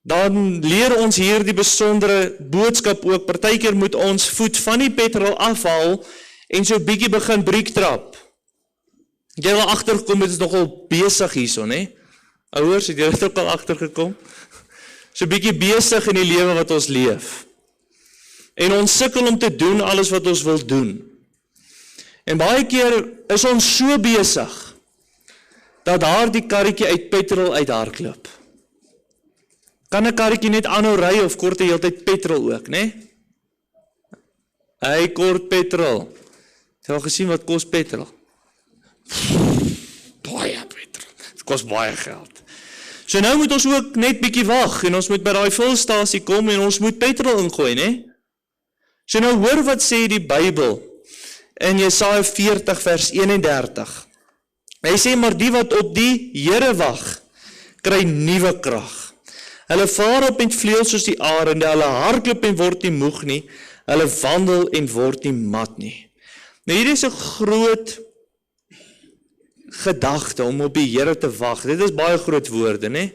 Dan leer ons hier die besondere boodskap ook. Partykeer moet ons voet van die petrol afhaal en so bietjie begin briektrap. Jy wil agtergekom, dit is nogal besig hierso, né? Ouers, het jy dit ook al agtergekom? So bietjie besig in die lewe wat ons leef. En ons sukkel om te doen alles wat ons wil doen. En baie keer is ons so besig dat daar die karretjie uit petrol uithardloop. Kan 'n karretjie net aanhou ry of kort die hele tyd petrol ook, né? Hy kort petrol. Het jy al gesien wat kos petrol? Baie petrol. Dit kos baie geld. So nou moet ons ook net bietjie wag en ons moet by daai vulstasie kom en ons moet petrol ingooi, né? So nou hoor wat sê die Bybel in Jesaja 40 vers 31. Hy sê, maar die wat op die Here wag, kry nuwe krag. Hulle vaar op met vleuels soos die arende, hulle hardloop en word nie moeg nie, hulle wandel en word nie mat nie. Nou hier is 'n groot gedagte om op die Here te wag. Dit is baie groot woorde, né?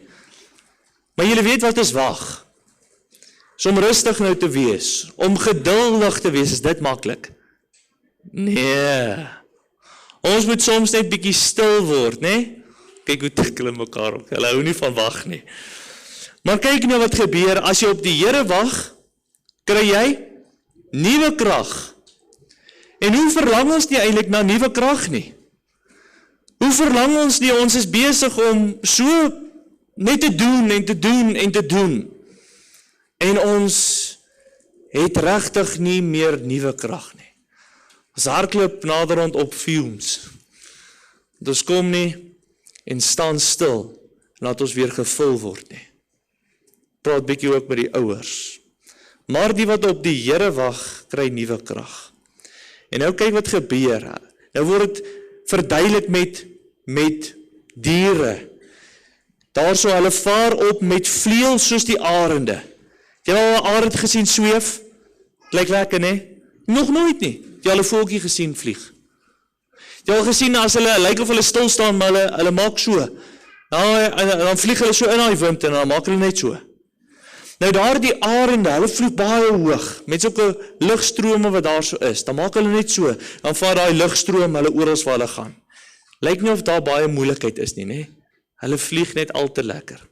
Maar julle weet wat is wag. So om rustig nou te wees, om geduldig te wees, is dit maklik? Nee. Ons moet soms net bietjie stil word, né? Kyk hoe tikkel hulle mekaar op. Hulle hou nie van wag nie. Maar kyk nou wat gebeur, as jy op die Here wag, kry jy nuwe krag. En hoe verlang ons nie eintlik na nuwe krag nie? Hoe verlang ons nie, ons is besig om so net te doen en te doen en te doen. En ons het regtig nie meer nuwe krag nie. Ons hardloop naderhand op fumes. Ons kom nie en staan stil, laat ons weer gevul word nie. Praat bietjie ook met die ouers. Maar die wat op die Here wag, kry nuwe krag. En nou kyk wat gebeur. Nou word dit verduidelik met diere. Daarso hulle vaar op met vleuels soos die arende. Jy al 'n arend gesien sweef? Lyk lekker, né? Nog nooit nie. Jy al 'n voeltjie gesien vlieg. Jy al gesien as hulle lyk of hulle stil staan, maar hulle maak so. Dan vlieg hulle so in daai wind en dan maak hulle net so. Nou daardie arende, hulle vlieg baie hoog met sulke lugstrome wat daar so is. Dan maak hulle net so. Dan vaar daai lugstroom hulle oral waar hulle gaan. Lyk nie of daar baie moeilikheid is nie, né? Hulle vlieg net al te lekker.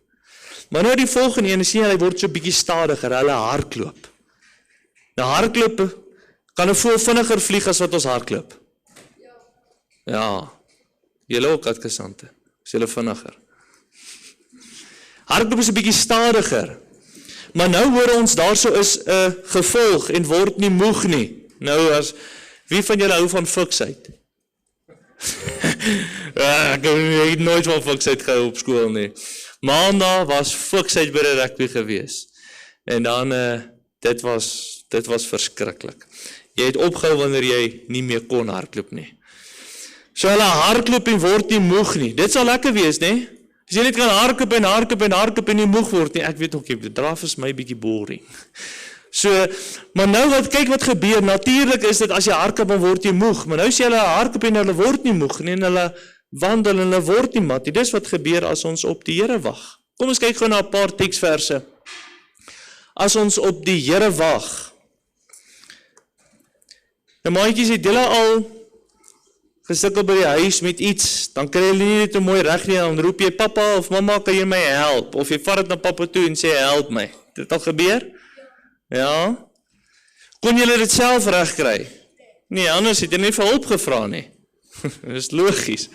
Maar nou die volgende een, sien jy, hy word so bietjie stadiger, hulle hardloop. Nou hardloop kan 'n voël vinniger vlieg as wat ons hardloop. Ja, julle ook katkesante, is julle vinniger. Hardloop is 'n bietjie stadiger. Maar nou hoor ons daarso is 'n gevolg en word nie moeg nie. Nou wie van julle hou van fiksheid? Ek het nooit van fiksheid gehou op skool nie. Maandag was fiksheid by die rugby gewees. En dan dit was verskriklik. Jy het opgehou wanneer jy nie meer kon hardloop nie. So hulle hardloop en word nie moeg nie. Dit sal lekker wees, né? As jy net kan hardloop en nie moeg word nie. Ek weet ook, die draf is my bietjie boring. So, maar nou kyk wat gebeur. Natuurlik is dit as jy hardloop en word jy moeg. Maar nou sê hulle hardloop en hulle word nie moeg nie en hulle wandel en hulle word nie mat nie. Dis wat gebeur as ons op die Here wag. Kom ons kyk gou na 'n paar teksverse. As ons op die Here wag. Nou maatjies, het julle al gesukkel by die huis met iets, dan kry jy nie net 'n mooi reg nie, dan roep jy pappa of mamma, kan jy my help? Of jy vat dit na pappa toe en sê help my. Het dit al gebeur? Ja. Kon julle dit self reg kry? Nee, anders het jy nie vir hulp gevra nie. Dis logies.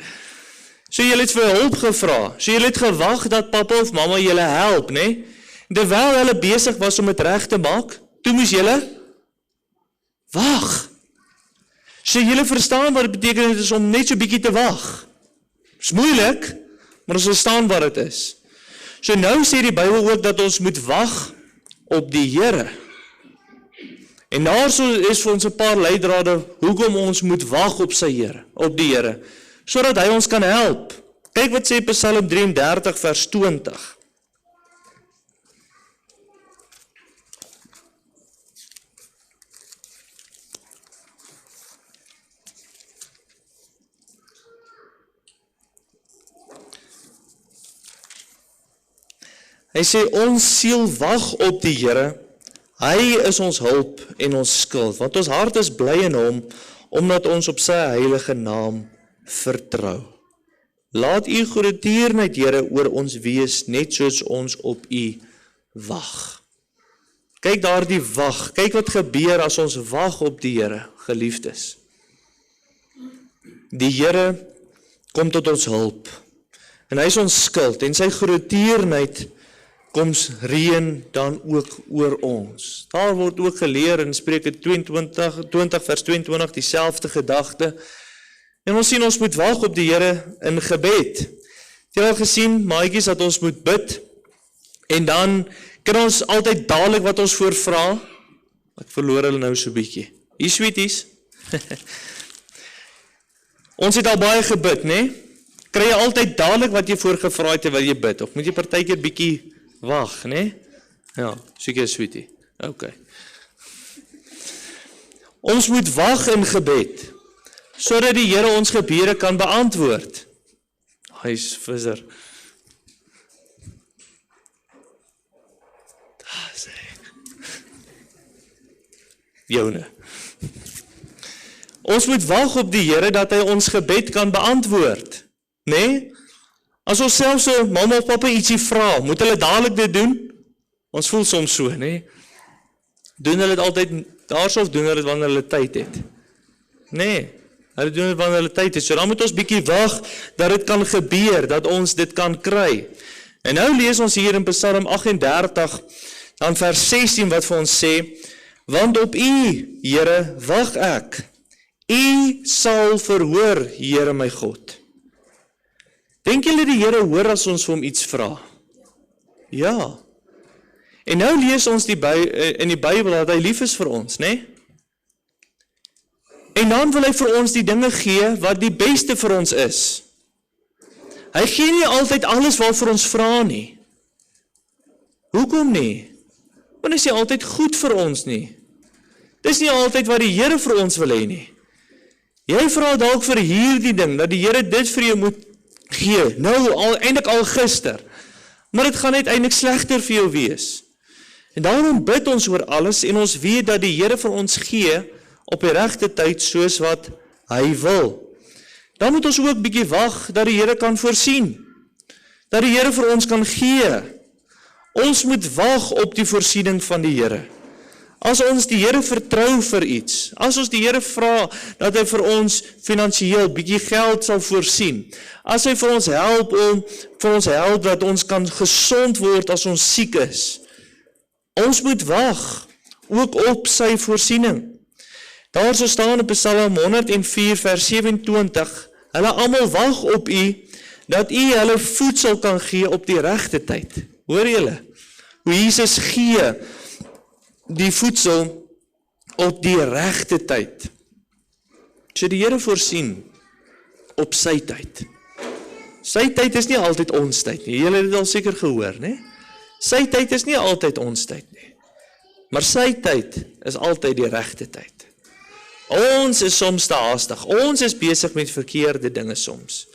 So julle het vir hulp gevra. So julle het gewag dat pappa of mamma julle help, né? Terwyl hulle besig was om dit reg te maak, toe moes julle wag. So julle verstaan wat dit beteken het is om net so bietjie te wag. Dis moeilik, maar ons verstaan wat dit is. So nou sê die Bybel ook dat ons moet wag op die Here. En daarso is vir ons 'n paar leidrade hoekom ons moet wag op sy Here, op die Here, sodat hy ons kan help. Kyk wat sê Psalm 33 vers 20. Hy sê, ons siel wag op die Here, hy is ons hulp en ons skild, want ons hart is bly in hom, omdat ons op sy heilige naam vertrou. Laat u goeie tierenheid, Here, oor ons wees, net soos ons op u wag. Kyk daar die wag, kyk wat gebeur as ons wag op die Here, geliefdes. Die Here kom tot ons hulp, en hy is ons skild, en sy goeie tierenheid koms reën dan ook oor ons. Daar word ook geleer in Spreuke 20 vers 22 dieselfde gedagte. En ons sien ons moet wag op die Here in gebed. Het jy al gesien, maatjies, dat ons moet bid en dan kan ons altyd dadelik wat ons voorvra. Ek verloor hulle nou so bietjie. Hier sweeties. Ons het al baie gebid, né? Kry jy altyd dadelik wat jy voorgevra het terwyl jy bid of moet jy partykeer bietjie wag, né? Ja, seker sweetie. Okay. Ons moet wag in gebed, sodat die Here ons gebede kan beantwoord. Hy's visser. Daar sê ek. Joune. Ons moet wag op die Here dat hy ons gebed kan beantwoord, né? As ons self so mamma of pappa ietsie vra, moet hulle dadelik dit doen? Ons voel soms so, né? Doen hulle dit altyd daarso of doen hulle dit wanneer hulle tyd het? Nee, hulle doen dit wanneer hulle tyd het. So dan moet ons bietjie wag dat dit kan gebeur, dat ons dit kan kry. En nou lees ons hier in Psalm 38, dan vers 16 wat vir ons sê, want op u, Here, wag ek. U sal verhoor, Here my God. Dink julle die Here hoor as ons vir hom iets vra? Ja. En nou lees ons in die Bybel dat hy lief is vir ons, né? En dan wil hy vir ons die dinge gee wat die beste vir ons is. Hy gee nie altyd alles waarvoor ons vra nie. Hoekom nie? Want hy is nie altyd goed vir ons nie. Dis nie altyd wat die Here vir ons wil hê nie. Jy vra dalk vir hierdie ding, dat die Here dit vir jou moet gee, nou eintlik al gister, maar dit gaan uiteindelik slegter vir jou wees. En daarom bid ons oor alles en ons weet dat die Here vir ons gee op die regte tyd soos wat hy wil. Dan moet ons ook bietjie wag dat die Here kan voorsien, dat die Here vir ons kan gee. Ons moet wag op die voorsiening van die Here. As ons die Here vertrou vir iets, as ons die Here vra dat hy vir ons finansiëel bietjie geld sal voorsien, as hy vir ons help dat ons kan gesond word as ons siek is, ons moet wag, ook op sy voorsiening. Daar so staan in Psalm 104 vers 27, hulle almal wag op u, dat u hulle voedsel kan gee op die regte tyd. Hoor julle? Hoe Jesus gee die voedsel op die regte tyd. So die Here voorsien op sy tyd. Sy tyd is nie altyd ons tyd nie. Julle het dit al seker gehoor, né? Sy tyd is nie altyd ons tyd nie. Maar sy tyd is altyd die regte tyd. Ons is soms te haastig. Ons is besig met verkeerde dinge soms.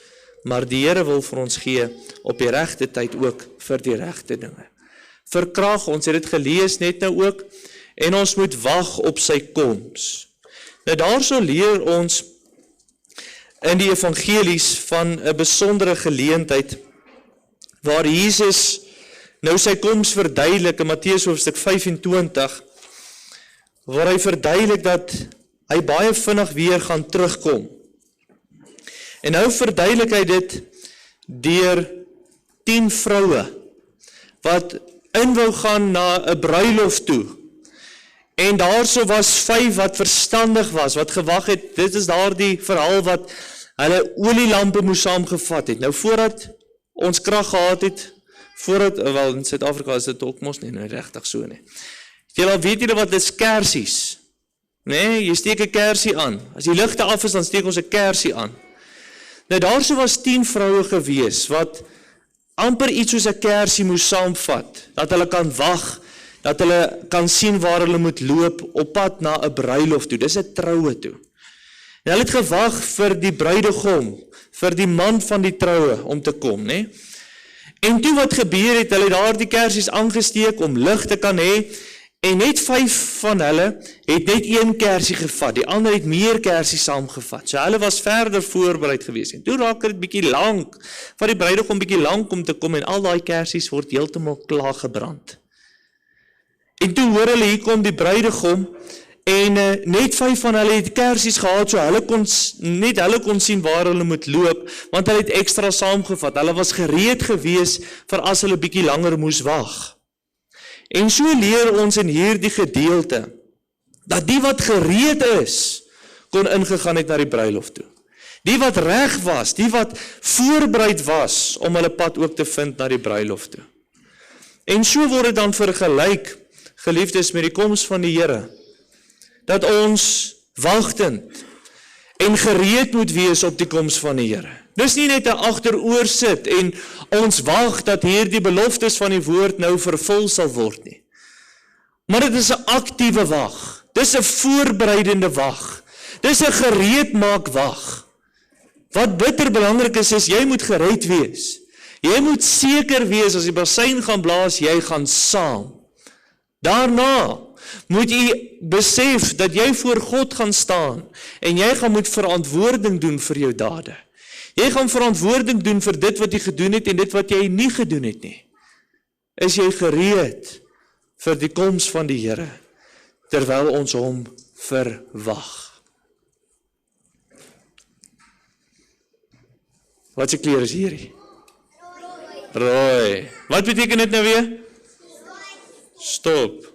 Maar die Here wil vir ons gee op die regte tyd ook vir die regte dinge. Vir krag, ons het dit gelees net nou ook, en ons moet wag op sy koms. Nou daarso leer ons in die evangelies van 'n besondere geleentheid waar Jesus nou sy koms verduidelik in Matteus hoofstuk 25, waar hy verduidelik dat hy baie vinnig weer gaan terugkom. En nou verduidelik hy dit deur 10 vroue wat in wou gaan na 'n bruilof toe. En daarso was 5 wat verstandig was, wat gewag het. Dit is daardie verhaal wat hulle olielampe moes saamgevat het. Nou voordat ons krag gehad het, wel in Suid-Afrika is dit ook mos nie nou regtig so nie. Weet julle wat is kersies? Nee, jy steek 'n kersie aan. As die ligte af is, dan steek ons 'n kersie aan. Nou daarso was 10 vroue gewees wat amper iets soos 'n kersie moes saamvat, dat hulle kan wag, dat hulle kan sien waar hulle moet loop op pad na 'n bruilof toe. Dis 'n troue toe. En hulle het gewag vir die bruidegom, vir die man van die troue om te kom, né? En toe wat gebeur het, hulle het daar die kersies aangesteek om lig te kan hê, en net 5 van hulle het net 1 kersie gevat, die ander het meer kersies saamgevat. So hulle was verder voorbereid gewees. En toe raak dit bietjie lank, van die bruidegom bietjie lank om te kom, en al daai kersies word heeltemal klaar gebrand. En toe hoor hulle, hier kom die bruidegom, en net 5 van hulle het kersies gehad, so net hulle kon sien waar hulle moet loop, want hulle het extra saamgevat. Hulle was gereed gewees vir as hulle bietjie langer moes wag. En so leer ons in hierdie gedeelte, dat die wat gereed is, kon ingegaan het na die bruilof toe. Die wat reg was, die wat voorbereid was, om hulle pad ook te vind na die bruilof toe. En so word dit dan vergelyk, geliefdes, met die koms van die Here, dat ons wagtend en gereed moet wees op die koms van die Here. Dis nie net 'n agteroor sit en ons wag dat hierdie beloftes van die woord nou vervul sal word nie. Maar dit is 'n aktiewe wag. Dis 'n voorbereidende wag. Dis 'n gereedmaak wag. Wat bitter belangrik is jy moet gereed wees. Jy moet seker wees as die bassein gaan blaas, jy gaan saam. Daarna moet jy besef dat jy voor God gaan staan en jy gaan moet verantwoording doen vir jou dade. Jy gaan verantwoording doen vir dit wat jy gedoen het en dit wat jy nie gedoen het nie. Is jy gereed vir die koms van die Here terwyl ons hom verwag? Wat se kleur is hierdie? Rooi. Wat beteken dit nou weer? Stop.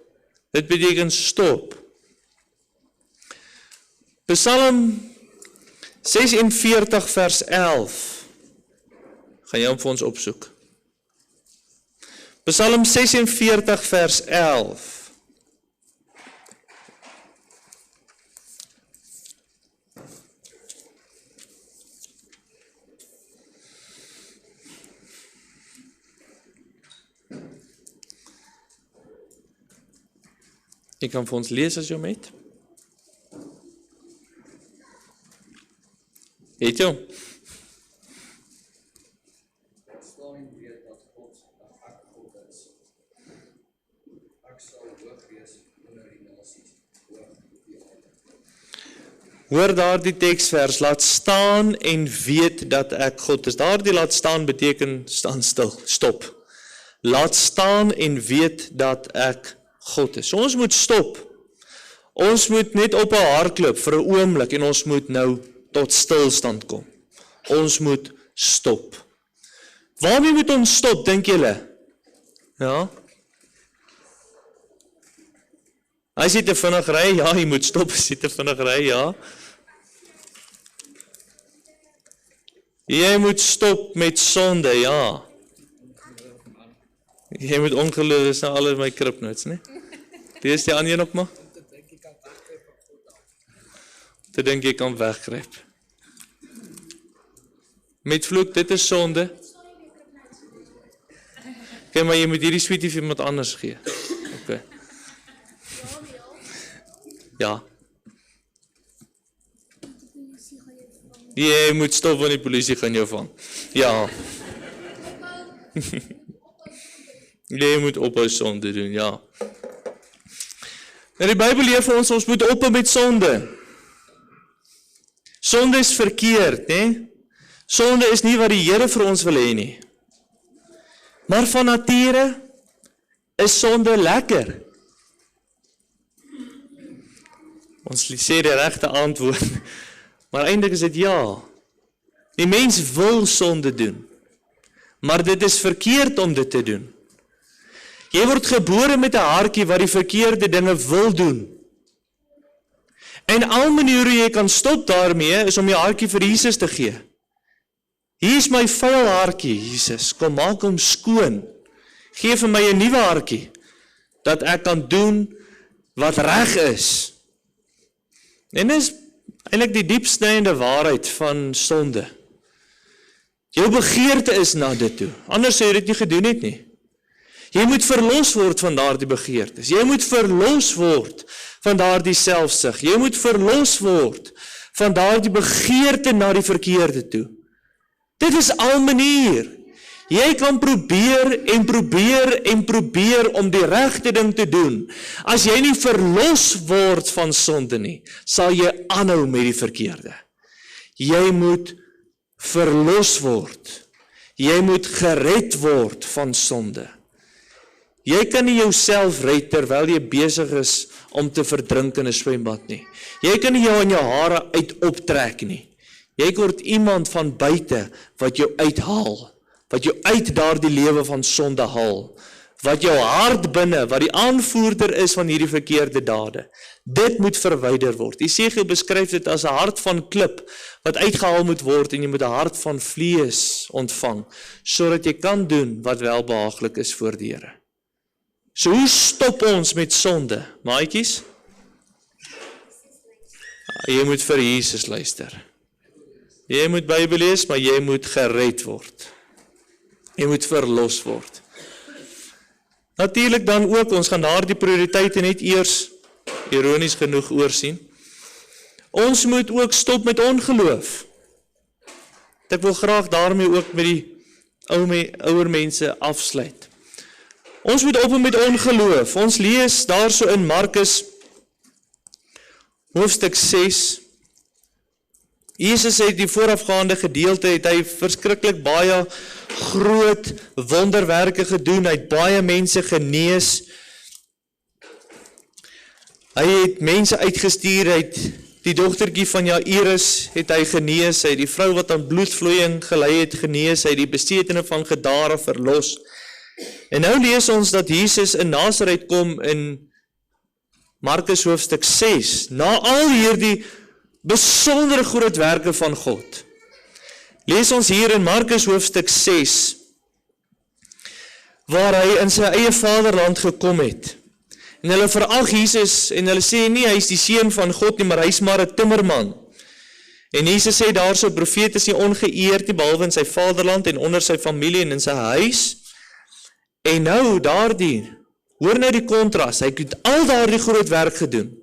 Dit beteken stop. Psalm 46 vers 11. Gaan jy hom vir ons opsoek. Psalm 46 vers 11. Jy kan vir ons lees as jy hom het. Het jy hom? Hoor daar die teksvers, laat staan en weet dat ek God is. Daar die laat staan beteken staan stil, stop. Laat staan en weet dat ek God is. So ons moet stop Ons moet net op 'n hardloop vir 'n oomblik en ons moet nou tot stilstand kom. Ons moet stop. Waarmee moet ons stop, dink julle? Ja? As jy te vinnig ry, ja, jy moet stop as jy te vinnig ry, ja. Jy moet stop met sonde, ja. Jy moet ongeloof, dis nou alles my kripnotes, né? Lees die ander een op maar. Te dink jy kan weggryp. Met vloek, dit is sonde. Okay, maar jy moet hierdie sweetie vir iemand anders gee. Okay. Ja. Jy moet stop want die polisie gaan jou vang. Ja. Jy moet ophou sonde doen, ja. En die Bybel leer vir ons moet ophou met sonde. Sonde is verkeerd, né? Sonde is nie wat die Here vir ons wil hê nie. Maar van nature is sonde lekker. Ons sê die regte antwoord, maar eintlik is dit ja. Die mens wil sonde doen, maar dit is verkeerd om dit te doen. Jy word gebore met 'n hartjie wat die verkeerde dinge wil doen. En al maniere hoe jy kan stop daarmee is om jou hartjie vir Jesus te gee. Hier is my vuil hartjie, Jesus, kom maak hom skoon. Geef vir my 'n nuwe hartjie, dat ek kan doen wat reg is. En dis eintlik die diep snydende waarheid van sonde. Jou begeerte is na dit toe, anders sou jy dit nie gedoen het nie. Jy moet verlos word van daardie begeertes. Jy moet verlos word van daardie selfsug. Jy moet verlos word van daardie begeerte na die verkeerde toe. Dit is al manier. Jy kan probeer om die regte ding te doen. As jy nie verlos word van sonde nie, sal jy aanhou met die verkeerde. Jy moet verlos word. Jy moet gered word van sonde. Jy kan nie jouself red terwyl jy besig is om te verdrink in 'n swembad nie. Jy kan nie jou in jou hare uit optrek nie. Jy word iemand van buite wat jou uithaal, wat jou uit daardie lewe van sonde haal, wat jou hart binne, wat die aanvoerder is van hierdie verkeerde dade. Dit moet verwyder word. Jesegiel beskryf dit as 'n hart van klip wat uitgehaal moet word en jy moet 'n hart van vlees ontvang sodat jy kan doen wat welbehaaglik is voor die Here. So hoe stop ons met sonde, maatjies? Jy moet vir Jesus luister. Jy moet Bybel lees, maar jy moet gered word. Jy moet verlos word. Natuurlik dan ook, ons gaan daardie prioriteite net eers, ironies genoeg oorsien. Ons moet ook stop met ongeloof. Ek wil graag daarmee ook met die ouer mense afsluit. Ons moet ophou met ongeloof. Ons lees daarso in Markus hoofstuk 6. Jesus het die voorafgaande gedeelte, het hy verskriklik baie groot wonderwerke gedoen, hy het baie mense genees, hy het mense uitgestuur, hy het die dogtertjie van Jairus het hy genees, hy het die vrou wat aan bloedvloeiing gelei het genees, hy het die besetene van Gadara verlos. En nou lees ons dat Jesus in Nasaret kom in Markus hoofstuk 6, na al hierdie besondere groot werke van God. Lees ons hier in Markus hoofstuk 6, waar hy in sy eie vaderland gekom het. En hulle verag Jesus en hulle sê nie, hy is die seun van God nie, maar hy is maar 'n timmerman. En Jesus sê daar so, profeet is nie ongeëerd nie, behalwe in sy vaderland en onder sy familie en in sy huis. En nou hoor nou die kontras, hy het al daardie groot werk gedoen.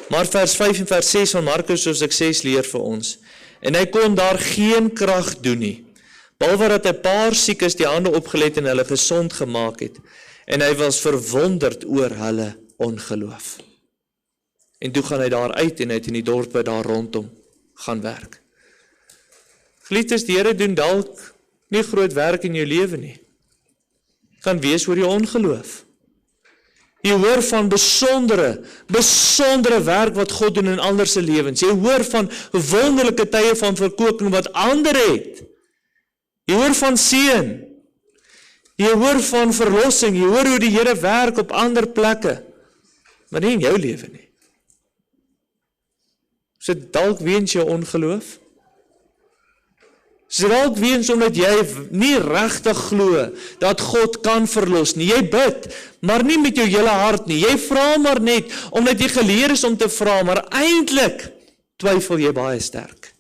Maar vers 5 en vers 6 van Markus hoofstuk 6 leer vir ons. En hy kon daar geen krag doen nie, behalwe dat 'n paar siekes die hande opgelet en hulle gesond gemaak het. En hy was verwonderd oor hulle ongeloof. En toe gaan hy daar uit en hy het in die dorpe daar rondom gaan werk. Geliefdes, die Here doen dalk nie groot werk in jou lewe nie. Kan wees oor jou ongeloof. Jy hoor van besondere werk wat God doen in ander se lewens. Jy hoor van wonderlike tye van verkoeking wat ander het. Jy hoor van seën. Jy hoor van verlossing. Jy hoor hoe die Here werk op ander plekke. Maar nie in jou lewe nie. Is dit dalk weens jou ongeloof? Is dit dalk weens omdat jy nie regtig glo dat God kan verlos nie. Jy bid, maar nie met jou hele hart nie. Jy vra maar net omdat jy geleer is om te vra, maar eintlik twyfel jy baie sterk.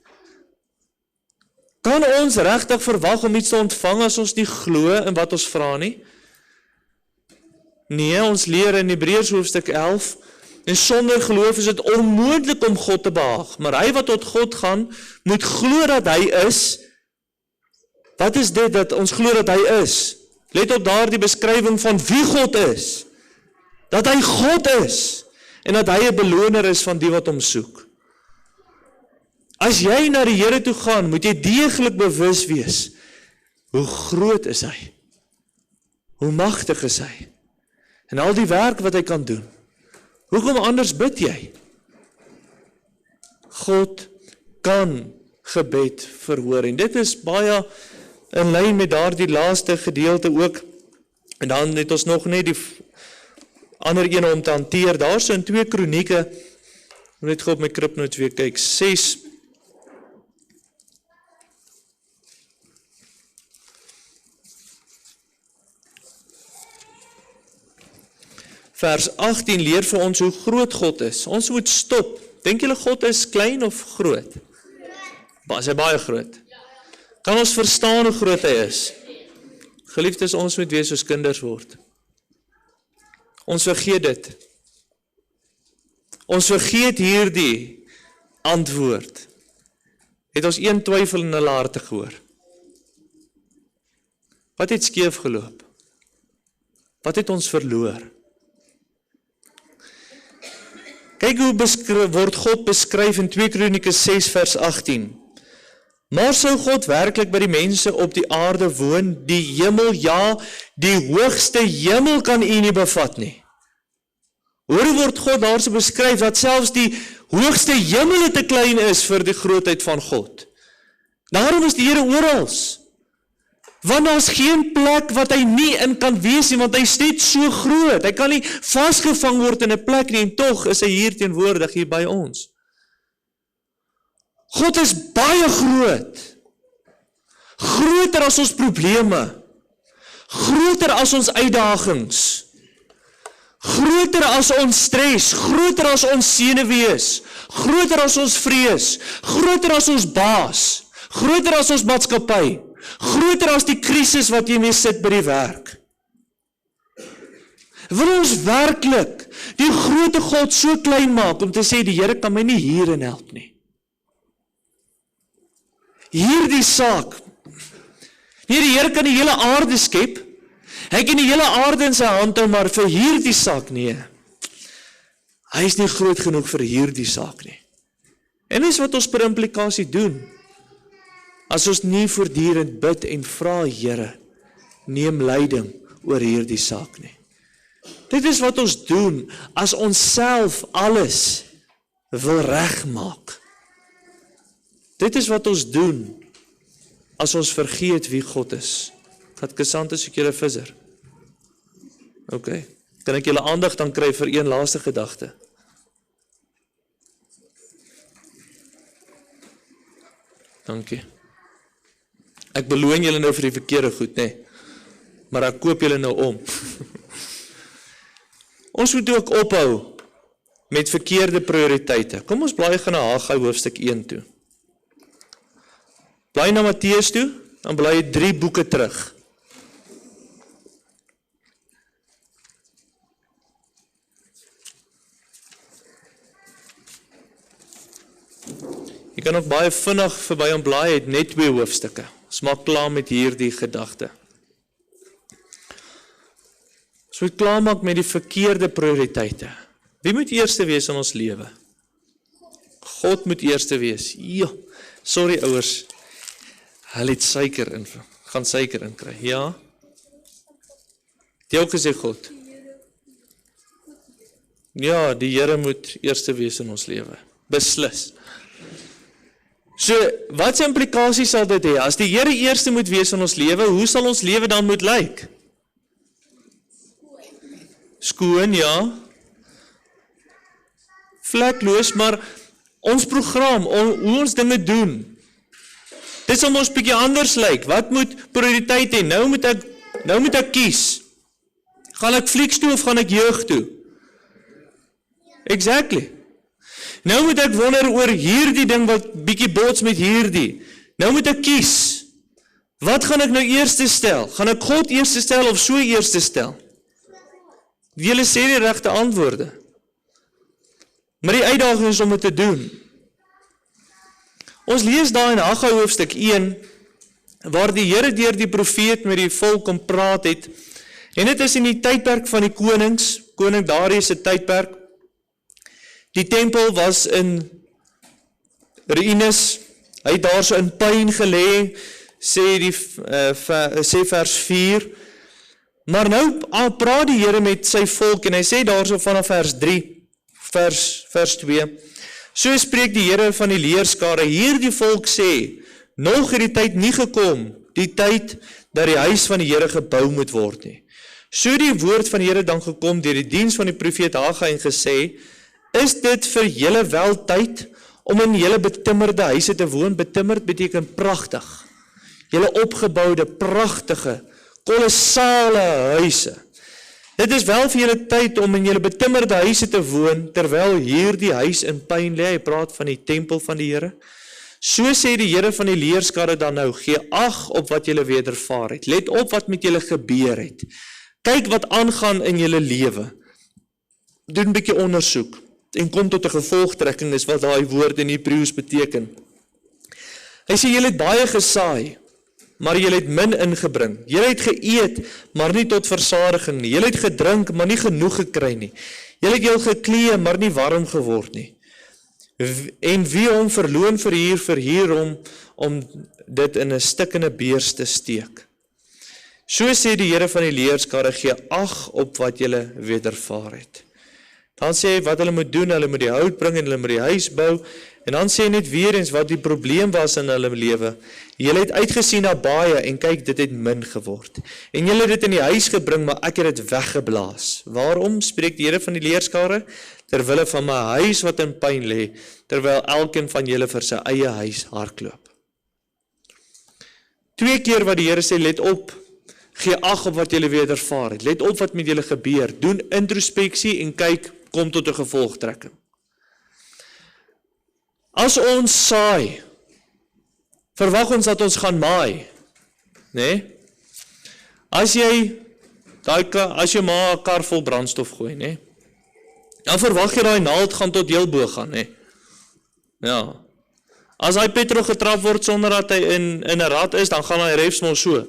Kan ons regtig verwag om iets te ontvang as ons nie glo in wat ons vra nie? Nee, ons leer in Hebreërs hoofstuk 11, en sonder geloof is dit onmoontlik om God te behaag. Maar hy wat tot God gaan, moet glo dat hy is. Wat is dit dat ons glo dat hy is? Let op daardie beskrywing van wie God is. Dat hy God is, en dat hy 'n beloner is van die wat hom soek. As jy na die Here toe gaan, moet jy deeglik bewus wees, hoe groot is hy? Hoe magtig is hy? En al die werk wat hy kan doen. Hoekom anders bid jy? God kan gebed verhoor. En dit is baie in lyn met daardie laaste gedeelte ook. En dan het ons nog net die ander ene om te hanteer. Daar so in 2 Kronieke, net gou op my kripnoot weer kyk, 6 vers 18 leer vir ons hoe groot God is. Ons moet stop. Dink julle God is klein of groot? Is hy baie groot? Kan ons verstaan hoe groot hy is? Geliefdes, ons moet wees soos kinders word. Ons vergeet dit. Ons vergeet hierdie antwoord. Het ons een twyfel in hulle harte gehoor? Wat het skeef geloop? Wat het ons verloor? Kyk hoe word God beskryf in 2 Kronieke 6 vers 18. Maar sou God werklik by die mense op die aarde woon, die hemel, ja, die hoogste hemel kan u nie bevat nie. Hoe word God daar so beskryf, dat selfs die hoogste hemel te klein is vir die grootheid van God. Daarom is die Here orals. Want daar is geen plek wat hy nie in kan wees nie, want hy is net so groot. Hy kan nie vasgevang word in 'n plek nie, en tog is hy hier teenwoordig hier by ons. God is baie groot. Groter as ons probleme. Groter as ons uitdagings. Groter as ons stres. Groter as ons senuwees. Groter as ons vrees. Groter as ons baas. Groter as ons maatskappy. Groter as die krisis wat jy mee sit by die werk. Wil ons werklik die grote God so klein maak om te sê die Here kan my nie hierin help nie? Hierdie saak. Nee, die Here kan die hele aarde skep. Hy kan die hele aarde in sy hand hou, maar vir hierdie saak nee. Hy is nie groot genoeg vir hierdie saak nie. En dis wat ons per implikasie doen. As ons nie voortdurend bid en vra, Here, neem leiding oor hierdie saak nie. Dit is wat ons doen as ons self alles wil regmaak. Dit is wat ons doen as ons vergeet wie God is. Gat Kesant is ek julle visser. OK. Kan ek julle aandag dan kry vir een laaste gedagte? Dankie. Ek beloon julle nou vir die verkeerde goed, nee. Maar ek koop julle nou om. Ons moet ook ophou met verkeerde prioriteite. Kom ons blaai gaan na Haggai hoofstuk 1 toe. Blaai na Matteus toe, dan blaai jy 3 boeke terug. Jy kan ook baie vinnig verby aan blaai, het net 2 hoofstukke. Ons maak klaar met hierdie gedagte. Ons moet klaar maak met die verkeerde prioriteite. Wie moet eerste wees in ons lewe? God moet eerste wees. Ja, sorry ouers, hulle het suiker in, gaan suiker in kry. Ja? Het jy ook gesê God? Ja, die Here moet eerste wees in ons lewe. Beslis. So, wat se implikasies sal dit hê? As die Here eerste moet wees in ons lewe, hoe sal ons lewe dan moet lyk? Skoon, ja. Vlekloos, maar ons program, hoe ons dinge doen, dit sal ons bietjie anders lyk. Wat moet prioriteit hê? Nou moet ek kies. Gaan ek flieks toe of gaan ek jeug toe? Exactly. Nou moet ek wonder oor hierdie ding wat bietjie bots met hierdie. Nou moet ek kies. Wat gaan ek nou eerste stel? Gaan ek God eerste stel of so eerste stel? Julle sê die regte antwoorde. Maar die uitdaging is om dit te doen. Ons lees daar in Haggai hoofstuk 1, waar die Here deur die profeet met die volk kom praat het, en dit is in die tydperk van die konings, koning Darius se tydperk. Die tempel was in ruïnes, hy het daar so in pyn gelê, sê vers 4, maar nou praat die Here met sy volk, en hy sê daar so vanaf vers 3, vers 2, so spreek die Here van die leerskare, hierdie volk sê, nog het die tyd nie gekom, die tyd dat die huis van die Here gebou moet word nie. So die woord van die Here dan gekom deur die diens van die profeet Haggai en gesê, is dit vir julle wel tyd om in julle betimmerde huise te woon? Betimmerd beteken pragtig. Julle opgeboude, pragtige, kolossale huise. Dit is wel vir julle tyd om in julle betimmerde huise te woon, terwyl hierdie huis in pyn lê. Hy praat van die tempel van die Here. So sê die Here van die leerskare dan nou, gee ag op wat julle wedervaar het. Let op wat met julle gebeur het. Kyk wat aangaan in julle lewe. Doen 'n bietjie ondersoek en kom tot 'n gevolgtrekking, is wat daai woord in Hebreëus beteken. Hy sê, julle het baie gesaai, maar julle het min ingebring. Julle het geëet, maar nie tot versadiging nie. Julle het gedrink, maar nie genoeg gekry nie. Julle het jou geklee, maar nie warm geword nie. En wie hom verloon verhuur hom om dit in 'n stikkende beurs te steek. So sê die Here van die leerskare, gee ag op wat julle wedervaar het. Dan sê hy wat hulle moet doen, hulle moet die hout bring en hulle moet die huis bou, en dan sê hy net weer eens wat die probleem was in hulle lewe. Julle het uitgesien na baie, en kyk, dit het min geword. En julle het dit in die huis gebring, maar ek het dit weggeblaas. Waarom, spreek die Here van die leerskare? Terwille van my huis wat in pyn lê, terwyl elkeen van julle vir sy eie huis hardloop. 2 keer wat die Here sê, let op, gee ag op wat julle wedervaar het, let op wat met julle gebeur, doen introspeksie en kyk, kom tot 'n gevolgtrekking. As ons saai, verwag ons dat ons gaan maai, né? As jy maar 'n kar vol brandstof gooi, né? Dan verwag jy daai naald gaan tot heel bo gaan, né? Ja. As hy petrol getrap word sonder dat hy in 'n rad is, dan gaan hy refs mos so.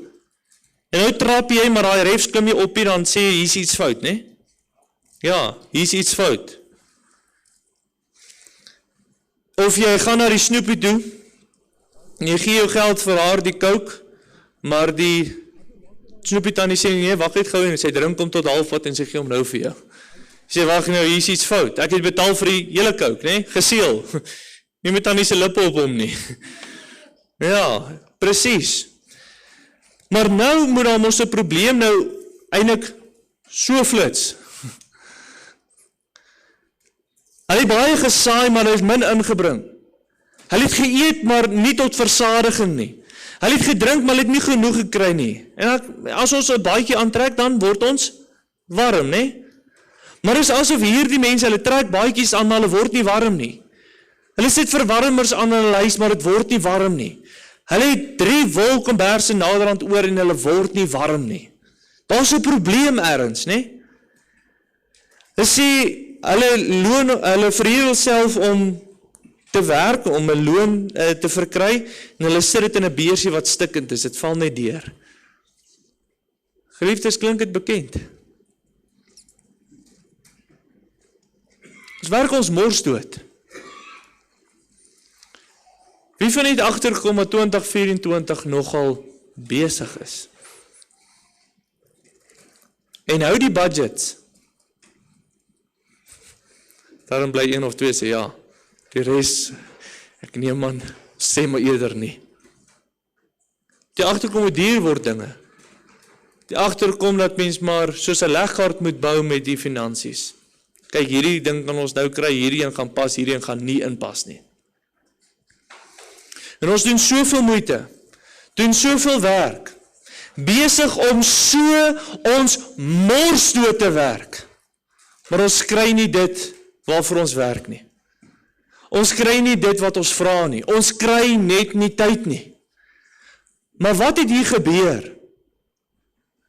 En nou trap jy, maar daai refs klim jy op hier, dan sê jy, hier's iets fout, né? Ja, hier's iets fout. Of jy gaan na die snoepie toe, en jy gee jou geld vir haar die coke, maar die snoepie tannie sê, nee, wag net gou, en sy drink kom tot halfpad, en sy gee hom nou vir jou. Sy sê, wag nou, hier's iets fout, ek het betaal vir die hele coke, né? Geseël. Nie met tannie se lippe op hom nie. Ja, presies. Maar nou moet daar mos 'n probleem nou eintlik so flits. Hy het baie gesaai, maar hy het min ingebring. Hy het geëet, maar nie tot versadiging nie. Hy het gedrink, maar hy het nie genoeg gekry nie. En as ons 'n baadjie aantrek, dan word ons warm, né? Maar dit is asof hierdie mense, hulle trek baadjies aan, maar hulle word nie warm nie. Hulle sit verwarmers aan in hulle huis, maar dit word nie warm nie. Hulle het 3 wolkomberse naderhand oor en hulle word nie warm nie. Daar's 'n probleem ergens, né? Hulle sê, hulle verhuur hulself om te werk, om 'n loon te verkry, en hulle sit dit in 'n beursie wat stikkend is, dit val net deur. Geliefdes, klink dit bekend? Ons werk ons mors dood. Wie van het agtergekom dat 2024 nogal besig is? En hou die budgets. Daarom bly 1 of 2 sê ja. Die res, ek nee man, sê maar eerder nie. Die agterkom met duur word dinge. Die agterkom dat mens maar soos 'n legkaart moet bou met die finansies. Kyk, hierdie ding kan ons nou kry, hierdie een gaan pas, hierdie een gaan nie inpas nie. En ons doen soveel moeite, doen soveel werk, besig om so ons mors dood te werk. Maar ons kry nie dit waarvoor ons werk nie. Ons kry nie dit wat ons vra nie. Ons kry net nie tyd nie. Maar wat het hier gebeur?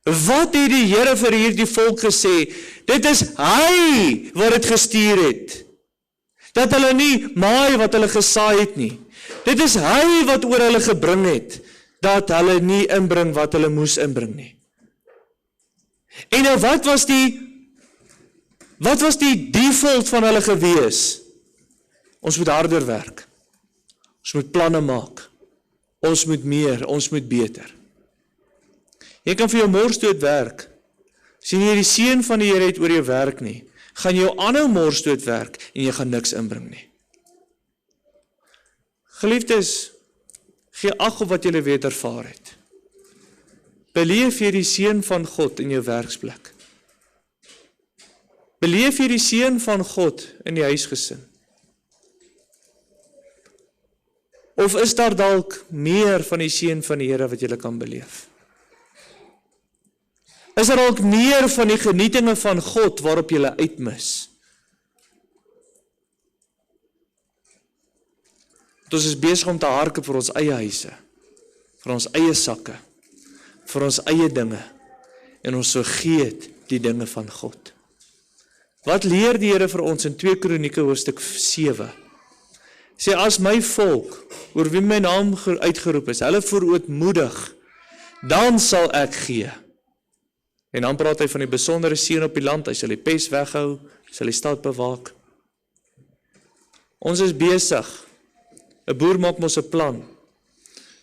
Wat het die Here vir hierdie volk gesê? Dit is hy wat dit gestuur het. Dat hulle nie maai wat hulle gesaai het nie. Dit is hy wat oor hulle gebring het, dat hulle nie inbring wat hulle moes inbring nie. En nou wat was die default van hulle gewees? Ons moet harder werk. Ons moet planne maak. Ons moet meer, ons moet beter. Jy kan vir jou mors dood werk. As jy nie die seën van die Here het oor jou werk nie, gaan jy jou aanhou mors dood werk en jy gaan niks inbring nie. Geliefdes, gee ag op wat jy weet ervaar het. Beleef jy die seën van God in jou werksplek? Beleef jy die seën van God in die huisgesin? Of is daar dalk meer van die seën van die Here wat jy kan beleef? Is daar dalk meer van die genietinge van God waarop jy uitmis? Ons is besig om te harke vir ons eie huise, vir ons eie sakke, vir ons eie dinge, en ons vergeet die dinge van God. Wat leer die Here vir ons in 2 Kronieke hoofstuk 7? Sê, as my volk, oor wie my naam uitgeroep is, hulle verootmoedig, dan sal ek gee. En dan praat hy van die besondere seën op die land, hy sal die pes weghou, sal die stad bewaak. Ons is besig, 'n boer maak mos 'n plan,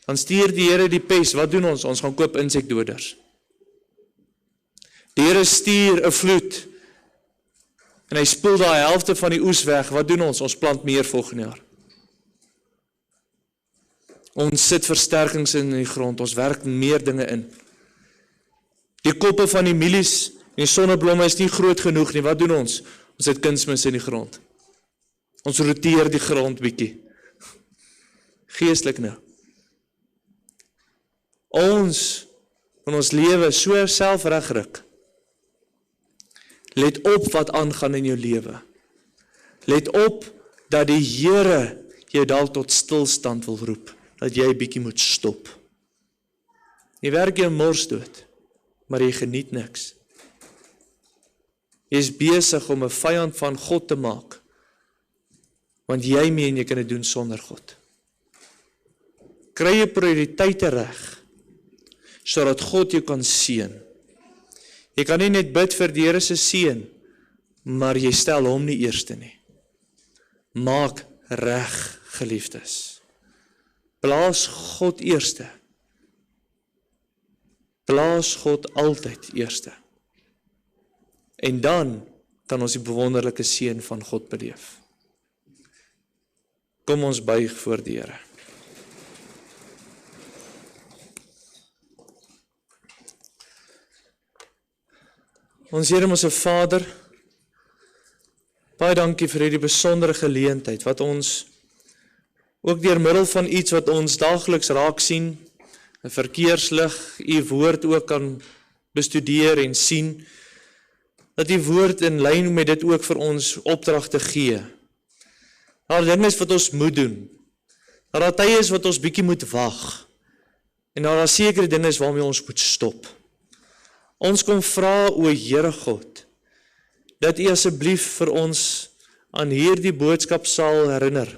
dan stuur die Here die pes, wat doen ons? Ons gaan koop insekdoders. Die Here stuur 'n vloed, en hy spoel daai helfte van die oes weg, wat doen ons? Ons plant meer volgende jaar. Ons sit versterkings in die grond, ons werk meer dinge in. Die koppe van die mielies en die sonneblomme is nie groot genoeg nie, wat doen ons? Ons sit kunsmis in die grond. Ons roteer die grond bietjie. Geestelik nou. Ons in ons lewe so selfregryk. Let op wat aangaan in jou lewe. Let op dat die Here jou dalk tot stilstand wil roep, dat jy bietjie moet stop. Jy werk jou mors dood, maar jy geniet niks. Jy is besig om 'n vyand van God te maak, want jy meen jy kan dit doen sonder God. Kry jy prioriteite reg, sodat God jou kan seën. Jy kan nie net bid vir die Here se seën, maar jy stel hom nie eerste nie. Maak reg, geliefdes. Plaas God eerste. Plaas God altyd eerste. En dan kan ons die bewonderlike seën van God beleef. Kom ons buig voor die Here. Ons Here, ons Vader, baie dankie vir hierdie besondere geleentheid, wat ons ook deur middel van iets wat ons daagliks raak sien, 'n verkeerslig, u woord ook kan bestudeer en sien, dat die woord in lyn met dit ook vir ons opdragte gee. Daar dinge is wat ons moet doen, daar tye is wat ons bietjie moet wag, en daar sekere dinge is waarmee ons moet stop. Ons kom vra, o Here God, dat u asseblief vir ons aan hierdie boodskap sal herinner.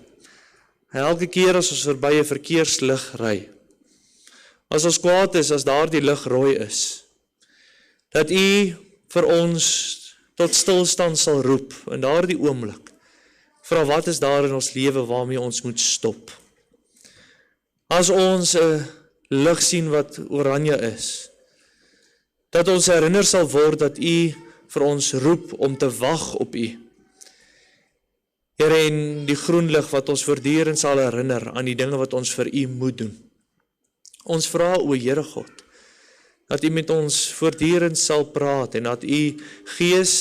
Elke keer as ons verby 'n verkeerslig ry, as ons kwaad is, as daar die lig rooi is, dat u vir ons tot stilstand sal roep, in daardie oomblik, vra wat is daar in ons lewe waarmee ons moet stop. As ons 'n lig sien wat oranje is, dat ons herinner sal word dat u vir ons roep om te wag op u. Here, en die groen lig wat ons voortdurend sal herinner aan die dinge wat ons vir U moet doen. Ons vra, o Here God, dat U met ons voortdurend sal praat en dat U Gees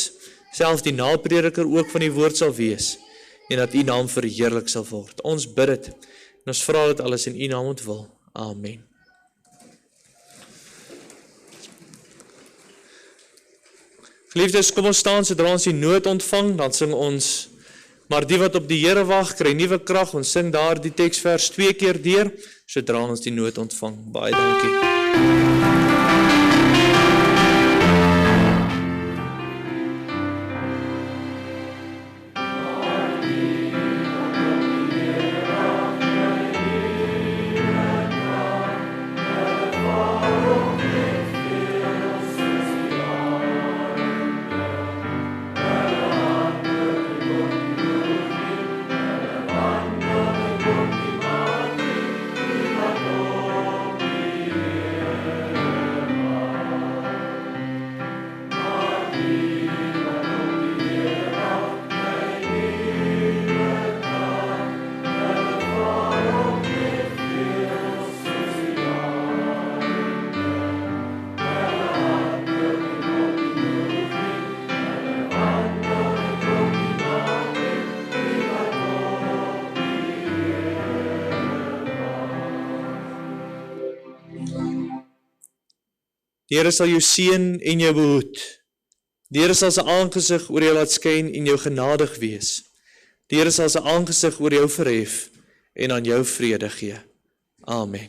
self die naprediker ook van die woord sal wees en dat U naam verheerlik sal word. Ons bid dit en ons vra dit alles in U naam ontwil. Amen. Geliefdes, kom ons staan sodra ons die nood ontvang, dan sing ons, maar die wat op die Here wag, kry nuwe krag. Ons sing daar die teksvers 2 keer deur, sodra ons die nood ontvang. Baie dankie. Die Here sal jou seën en jou behoed. Die Here sal sy aangesig oor jou laat skyn en jou genadig wees. Die Here sal sy aangesig oor jou verhef en aan jou vrede gee. Amen.